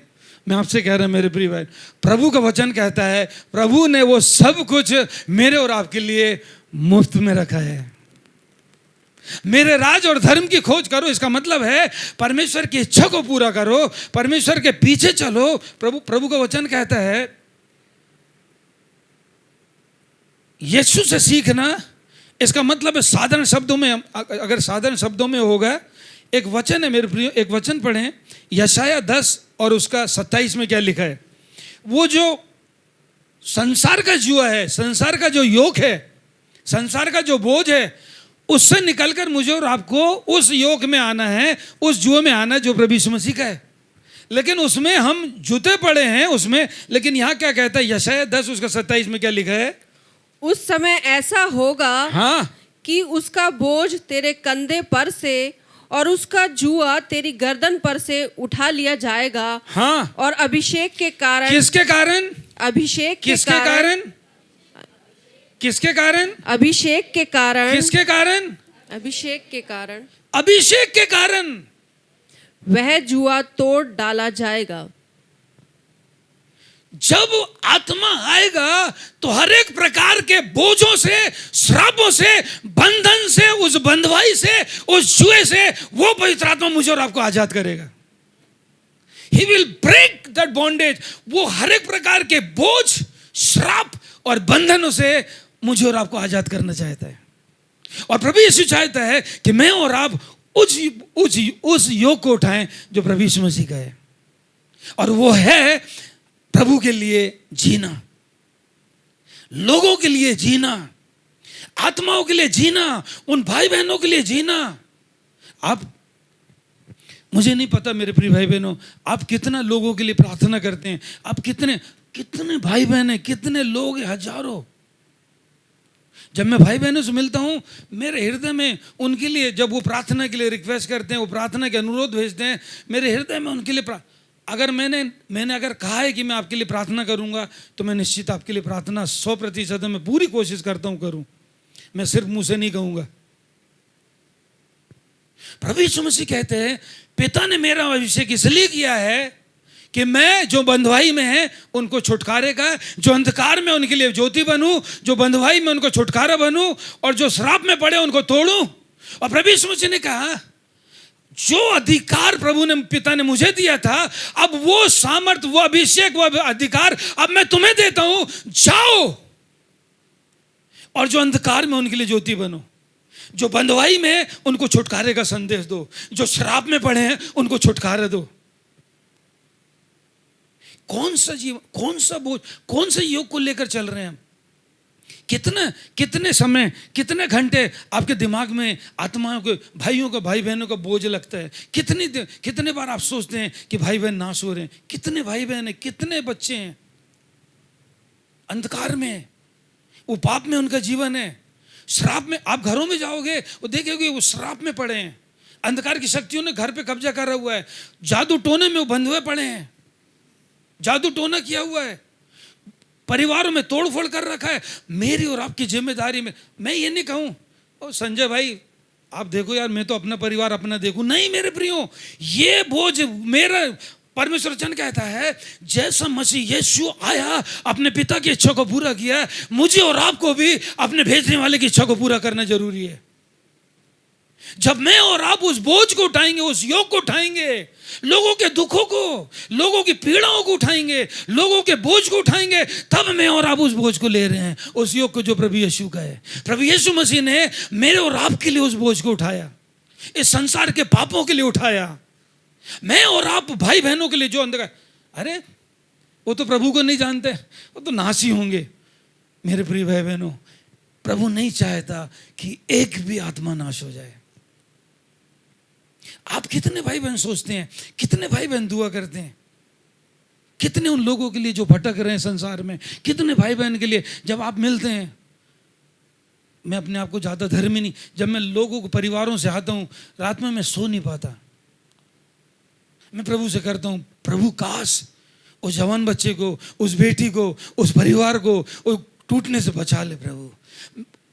मैं आपसे कह रहा हूं मेरे प्रिय भाई, प्रभु का वचन कहता है प्रभु ने वो सब कुछ मेरे और आपके लिए मुफ्त में रखा है। मेरे राज और धर्म की खोज करो, इसका मतलब है परमेश्वर की इच्छा को पूरा करो, परमेश्वर के पीछे चलो। प्रभु का वचन कहता है यीशु से सीखना, इसका मतलब है साधारण शब्दों में, अगर साधारण शब्दों में होगा, एक वचन है मेरे प्रिय, एक वचन पढ़ें, यशाया 10 और उसका 27 में क्या लिखा है। वो जो संसार का जुआ है, संसार का जो योक है, संसार का जो बोझ है, उससे निकलकर मुझे और आपको उस योग में आना है, उस जुए में आना है जो प्रभु यीशु मसीह का है। लेकिन उसमें हम जुते पड़े हैं उसमें। लेकिन यहाँ क्या कहता है यशाया 10 उसका 27 में क्या लिखा है? उस समय ऐसा होगा, हाँ, कि उसका बोझ तेरे कंधे पर से और उसका जुआ तेरी गर्दन पर से उठा लिया जाएगा। हाँ, और अभिषेक के कारण, किसके कारण? अभिषेक किसके कारण? किसके कारण? अभिषेक के कारण। किसके कारण? अभिषेक के कारण। अभिषेक के कारण वह जुआ तोड़ डाला जाएगा। जब आत्मा आएगा तो हर एक प्रकार के बोझों से, श्रापों से, बंधन से, उस बंधवाई से, उस जुए से वो पवित्र आत्मा मुझे और आपको आजाद करेगा। He will break that bondage. वो हर एक प्रकार के बोझ, श्राप और बंधनों से मुझे और आपको आजाद करना चाहता है। और प्रभु यीशु चाहता है कि मैं और आप उस योग को उठाएं जो प्रभु यीशु मसीह का है, और वो है प्रभु के लिए जीना, लोगों के लिए जीना, आत्माओं के लिए जीना, उन भाई बहनों के लिए जीना। आप, मुझे नहीं पता मेरे प्रिय भाई बहनों, आप कितना लोगों के लिए प्रार्थना करते हैं? आप कितने भाई बहन हैं, कितने लोग हैं? हजारों। जब मैं भाई बहनों से मिलता हूं, मेरे हृदय में उनके लिए, जब वो प्रार्थना के लिए रिक्वेस्ट करते हैं, वो प्रार्थना के अनुरोध भेजते हैं, मेरे हृदय में उनके लिए अगर मैंने अगर कहा है कि मैं आपके लिए प्रार्थना करूंगा, तो मैं निश्चित आपके लिए प्रार्थना 100% मैं पूरी कोशिश करता हूं करूं। मैं सिर्फ मुंह से नहीं कहूंगा। प्रभु यीशु मसीह कहते हैं, पिता ने मेरा अभिषेक इसलिए किया है कि मैं जो बंधुआई में है उनको छुटकारेगा, जो अंधकार में उनके लिए ज्योति बनूं, जो बंधुआई में उनको छुटकारा बनूं, और जो श्राप में पड़े उनको तोड़ूं। और प्रभु यीशु मसीह ने कहा, जो अधिकार प्रभु ने, पिता ने मुझे दिया था, अब वो सामर्थ, वो अभिषेक, वो अधिकार अब मैं तुम्हें देता हूं। जाओ और जो अंधकार में उनके लिए ज्योति बनो, जो बंधुआई में उनको छुटकारे का संदेश दो, जो श्राप में पड़े हैं उनको छुटकारा दो। कौन सा जीवन, कौन सा बोझ, कौन से योग को लेकर चल रहे हैं हम? कितने समय, कितने घंटे आपके दिमाग में आत्माओं के, भाइयों का, भाई बहनों का बोझ लगता है? कितने बार आप सोचते हैं कि भाई बहन नाश हो रहे हैं? कितने भाई बहन हैं, कितने बच्चे हैं अंधकार में, वो पाप में उनका जीवन है, श्राप में। आप घरों में जाओगे वो देखोगे वो श्राप में पड़े हैं, अंधकार की शक्तियों ने घर पे कब्जा करा हुआ है, जादू टोने में वो बंधे हुए पड़े हैं, जादू टोना किया हुआ है, परिवारों में तोड़फोड़ कर रखा है। मेरी और आपकी जिम्मेदारी में, मैं ये नहीं कहूं ओ संजय भाई आप देखो यार, मैं तो अपना परिवार अपना देखूं, नहीं मेरे प्रियो, ये बोझ मेरा, परमेश्वर वचन कहता है, जैसा मसीह यीशु आया अपने पिता की इच्छा को पूरा किया, मुझे और आपको भी अपने भेजने वाले की इच्छा को पूरा करना जरूरी है। जब मैं और आप उस बोझ को उठाएंगे, उस योग को उठाएंगे, लोगों के दुखों को, लोगों की पीड़ाओं को उठाएंगे, लोगों के बोझ को उठाएंगे, तब मैं और आप उस बोझ को ले रहे हैं, उस योग को जो प्रभु यीशु का है। प्रभु यीशु मसीह ने मेरे और आपके लिए उस बोझ को उठाया, इस संसार के पापों के लिए उठाया। मैं और आप भाई बहनों के लिए जो अंधकार, अरे वो तो प्रभु को नहीं जानते, वो तो नाश ही होंगे। मेरे प्रिय भाई बहनों, प्रभु नहीं चाहता कि एक भी आत्मा नाश हो जाए। आप कितने भाई बहन सोचते हैं, कितने भाई बहन दुआ करते हैं, कितने उन लोगों के लिए जो भटक रहे हैं संसार में, कितने भाई बहन के लिए जब आप मिलते हैं। मैं अपने आप को ज़्यादा धर्मी नहीं, जब मैं लोगों को, परिवारों से आता हूँ, रात में मैं सो नहीं पाता, मैं प्रभु से करता हूँ, प्रभु काश उस जवान बच्चे को, उस बेटी को, उस परिवार को वो टूटने से बचा ले। प्रभु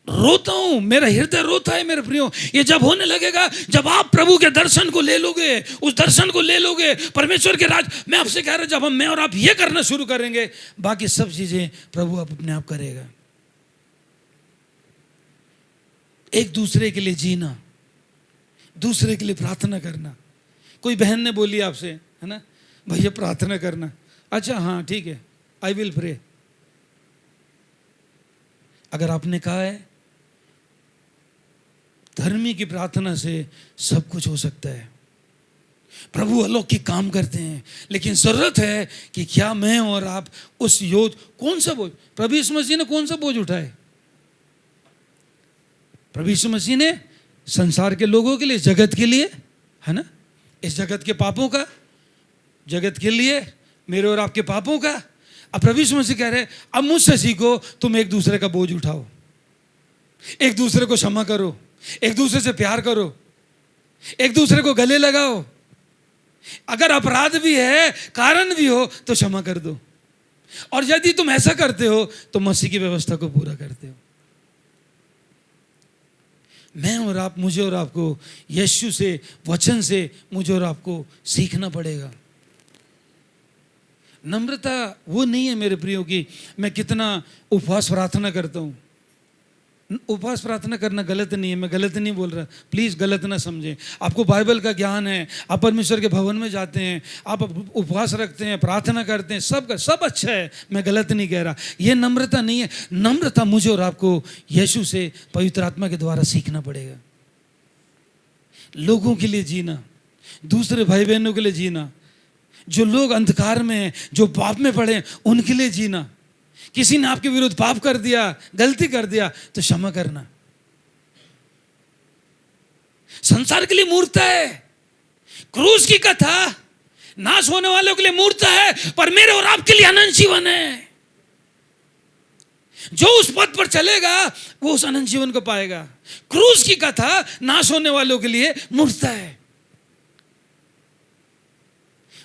रोता हूं, मेरा हृदय रोता है मेरे प्रियो। ये जब होने लगेगा, जब आप प्रभु के दर्शन को ले लोगे, उस दर्शन को ले लोगे, परमेश्वर के राज, मैं आपसे कह रहा हूं, जब मैं और आप ये करना शुरू करेंगे, बाकी सब चीजें प्रभु आप अपने आप करेगा। एक दूसरे के लिए जीना, दूसरे के लिए प्रार्थना करना। कोई बहन ने बोली आपसे, है ना, भैया प्रार्थना करना, अच्छा हाँ ठीक है, आई विल प्रे। अगर आपने कहा है, धर्मी की प्रार्थना से सब कुछ हो सकता है। प्रभु अलौकिक काम करते हैं, लेकिन जरूरत है कि क्या मैं और आप उस योग, कौन सा बोझ, प्रभु यीशु मसीह ने कौन सा बोझ उठाए? प्रभु यीशु मसीह ने संसार के लोगों के लिए, जगत के लिए, है ना, इस जगत के पापों का, जगत के लिए, मेरे और आपके पापों का। अब प्रभु यीशु मसीह कह रहे हैं, अब मुझसे सीखो, तुम एक दूसरे का बोझ उठाओ, एक दूसरे को क्षमा करो, एक दूसरे से प्यार करो, एक दूसरे को गले लगाओ। अगर अपराध भी है, कारण भी हो, तो क्षमा कर दो। और यदि तुम ऐसा करते हो तो मसीह की व्यवस्था को पूरा करते हो। मैं और आप, मुझे और आपको यीशु से, वचन से मुझे और आपको सीखना पड़ेगा। नम्रता वो नहीं है मेरे प्रियो की मैं कितना उपवास प्रार्थना करता हूँ, उपवास प्रार्थना करना गलत नहीं है, मैं गलत नहीं बोल रहा, प्लीज़ गलत ना समझें। आपको बाइबल का ज्ञान है, आप परमेश्वर के भवन में जाते हैं, आप उपवास रखते हैं, प्रार्थना करते हैं, सब अच्छा है, मैं गलत नहीं कह रहा। ये नम्रता नहीं है। नम्रता मुझे और आपको यीशु से पवित्र आत्मा के द्वारा सीखना पड़ेगा। लोगों के लिए जीना, दूसरे भाई बहनों के लिए जीना, जो लोग अंधकार में हैं, जो पाप में पड़े हैं, उनके लिए जीना। किसी ने आपके विरुद्ध पाप कर दिया, गलती कर दिया, तो क्षमा करना। संसार के लिए मूर्त है, क्रूस की कथा नाश होने वालों के लिए मूर्त है, पर मेरे और आपके लिए अनंत जीवन है। जो उस पथ पर चलेगा वो उस अनंत जीवन को पाएगा। क्रूस की कथा नाश होने वालों के लिए मूर्त है।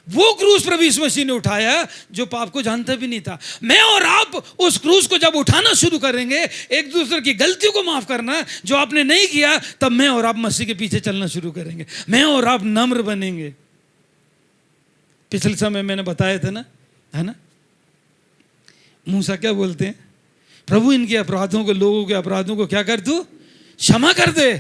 वो क्रूस प्रभु यीशु मसीह ने उठाया जो पाप को जानता भी नहीं था। मैं और आप उस क्रूस को जब उठाना शुरू करेंगे, एक दूसरे की गलतियों को माफ करना जो आपने नहीं किया, तब मैं और आप मसीह के पीछे चलना शुरू करेंगे। मैं और आप नम्र बनेंगे। पिछले समय मैंने बताया था ना, है ना, मूसा क्या बोलते हैं, प्रभु इनके अपराधों को, लोगों के अपराधों को क्या कर तू, क्षमा कर दे,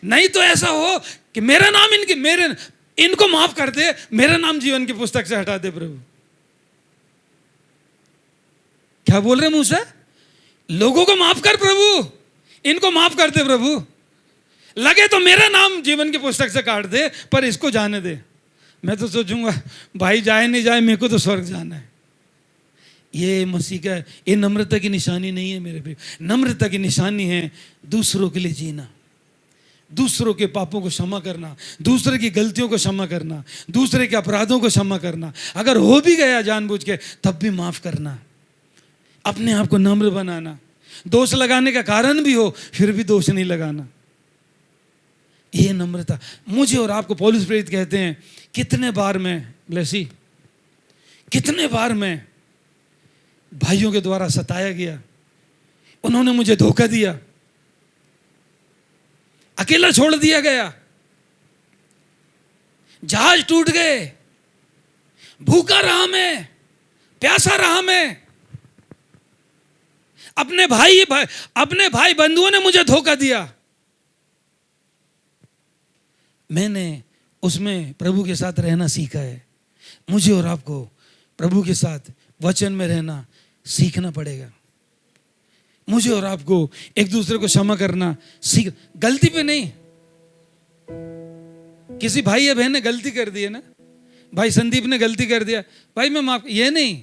नहीं तो ऐसा हो कि मेरा नाम इनको माफ कर दे, मेरा नाम जीवन की पुस्तक से हटा दे। प्रभु क्या बोल रहे मूसा, लोगों को माफ कर प्रभु, इनको माफ कर दे प्रभु, लगे तो मेरा नाम जीवन की पुस्तक से काट दे, पर इसको जाने दे। मैं तो सोचूंगा भाई जाए नहीं जाए, मेरे को तो स्वर्ग जाना है। ये मसीह का, ये नम्रता की निशानी नहीं है मेरे पे। नम्रता की निशानी है दूसरों के लिए जीना, दूसरों के पापों को क्षमा करना, दूसरे की गलतियों को क्षमा करना, दूसरे के अपराधों को क्षमा करना। अगर हो भी गया जानबूझ के, तब भी माफ करना, अपने आप को नम्र बनाना। दोष लगाने का कारण भी हो, फिर भी दोष नहीं लगाना। ये नम्रता। मुझे और आपको पौलुस प्रेरित कहते हैं, कितने बार मैं भाइयों के द्वारा सताया गया, उन्होंने मुझे धोखा दिया, अकेला छोड़ दिया गया, जहाज टूट गए, भूखा रहा मैं, प्यासा रहा मैं, अपने भाई बंधुओं ने मुझे धोखा दिया। मैंने उसमें प्रभु के साथ रहना सीखा है। मुझे और आपको प्रभु के साथ वचन में रहना सीखना पड़ेगा। मुझे और आपको एक दूसरे को क्षमा करना सीख, गलती पे नहीं। किसी भाई या बहन ने गलती कर दी है ना, भाई संदीप ने गलती कर दिया, भाई मैं माफ, ये नहीं,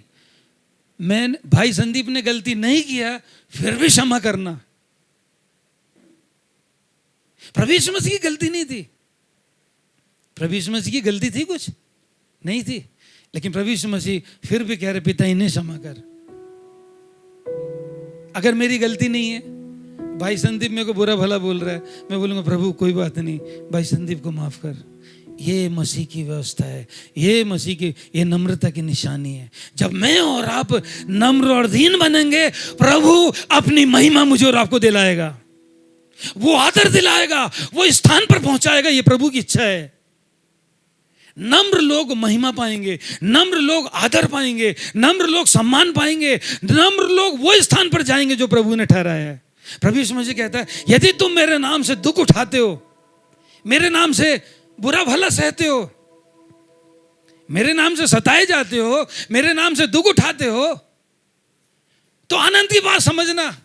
भाई संदीप ने गलती नहीं किया फिर भी क्षमा करना। प्रभु यीशु मसीह की गलती नहीं थी, प्रभु यीशु मसीह की गलती थी, कुछ नहीं थी, लेकिन प्रभु यीशु मसीह फिर भी कह रहे, पिता इन्हें क्षमा कर। अगर मेरी गलती नहीं है, भाई संदीप मेरे को बुरा भला बोल रहा है, मैं बोलूंगा प्रभु कोई बात नहीं, भाई संदीप को माफ कर। ये मसीह की व्यवस्था है, ये मसीह की, ये नम्रता की निशानी है। जब मैं और आप नम्र और दीन बनेंगे, प्रभु अपनी महिमा मुझे और आपको दिलाएगा, वो आदर दिलाएगा, वो स्थान पर पहुंचाएगा। ये प्रभु की इच्छा है। नम्र लोग महिमा पाएंगे, नम्र लोग आदर पाएंगे, नम्र लोग सम्मान पाएंगे, नम्र लोग वो स्थान पर जाएंगे जो प्रभु ने ठहराया है। प्रभु यीशु मसीह कहता है, यदि तुम मेरे नाम से दुख उठाते हो, मेरे नाम से बुरा भला सहते हो, मेरे नाम से सताए जाते हो, मेरे नाम से दुख उठाते हो, तो आनंद की बात समझना,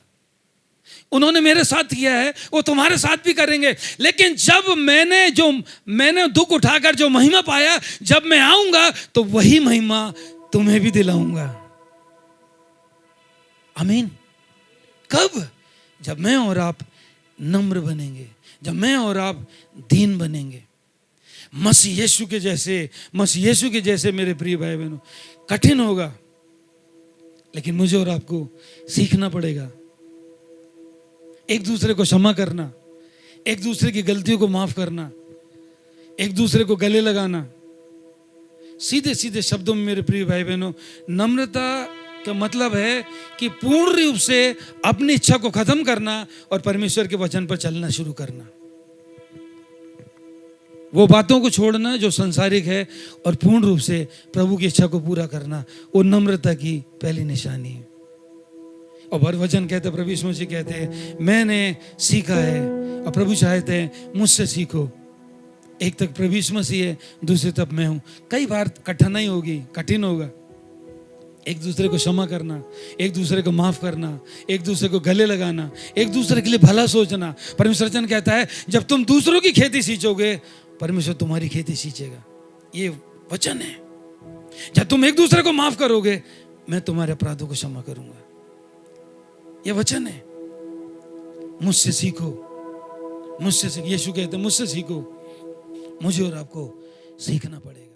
उन्होंने मेरे साथ किया है, वो तुम्हारे साथ भी करेंगे। लेकिन जब मैंने दुख उठाकर जो महिमा पाया, जब मैं आऊंगा तो वही महिमा तुम्हें भी दिलाऊंगा। आमीन। कब? जब मैं और आप नम्र बनेंगे, जब मैं और आप दीन बनेंगे, मसीह यीशु के जैसे मेरे प्रिय भाई बहनों। कठिन होगा, लेकिन मुझे और आपको सीखना पड़ेगा। एक दूसरे को क्षमा करना, एक दूसरे की गलतियों को माफ करना, एक दूसरे को गले लगाना। सीधे सीधे शब्दों में मेरे प्रिय भाई बहनों, नम्रता का मतलब है कि पूर्ण रूप से अपनी इच्छा को खत्म करना और परमेश्वर के वचन पर चलना शुरू करना। वो बातों को छोड़ना जो संसारिक है और पूर्ण रूप से प्रभु की इच्छा को पूरा करना, वो नम्रता की पहली निशानी है। और वचन कहते, प्रभु यीशु मसीह कहते हैं, मैंने सीखा है और प्रभु चाहते हैं मुझसे सीखो। एक तक प्रभु यीशु मसीह है, दूसरे तक मैं हूं। कई बार कठिनाई होगी, कठिन होगा। एक दूसरे को क्षमा करना, एक दूसरे को माफ करना, एक दूसरे को गले लगाना, एक दूसरे के लिए भला सोचना। परमेश्वर वचन कहता है, जब तुम दूसरों की खेती सींचोगे, परमेश्वर तुम्हारी खेती सींचेगा। ये वचन है। जब तुम एक दूसरे को माफ करोगे, मैं तुम्हारे अपराधों को क्षमा करूंगा। ये वचन है। मुझसे सीखो, मुझसे सीखो। यीशु कहते हैं, मुझसे सीखो। मुझे और आपको सीखना पड़ेगा।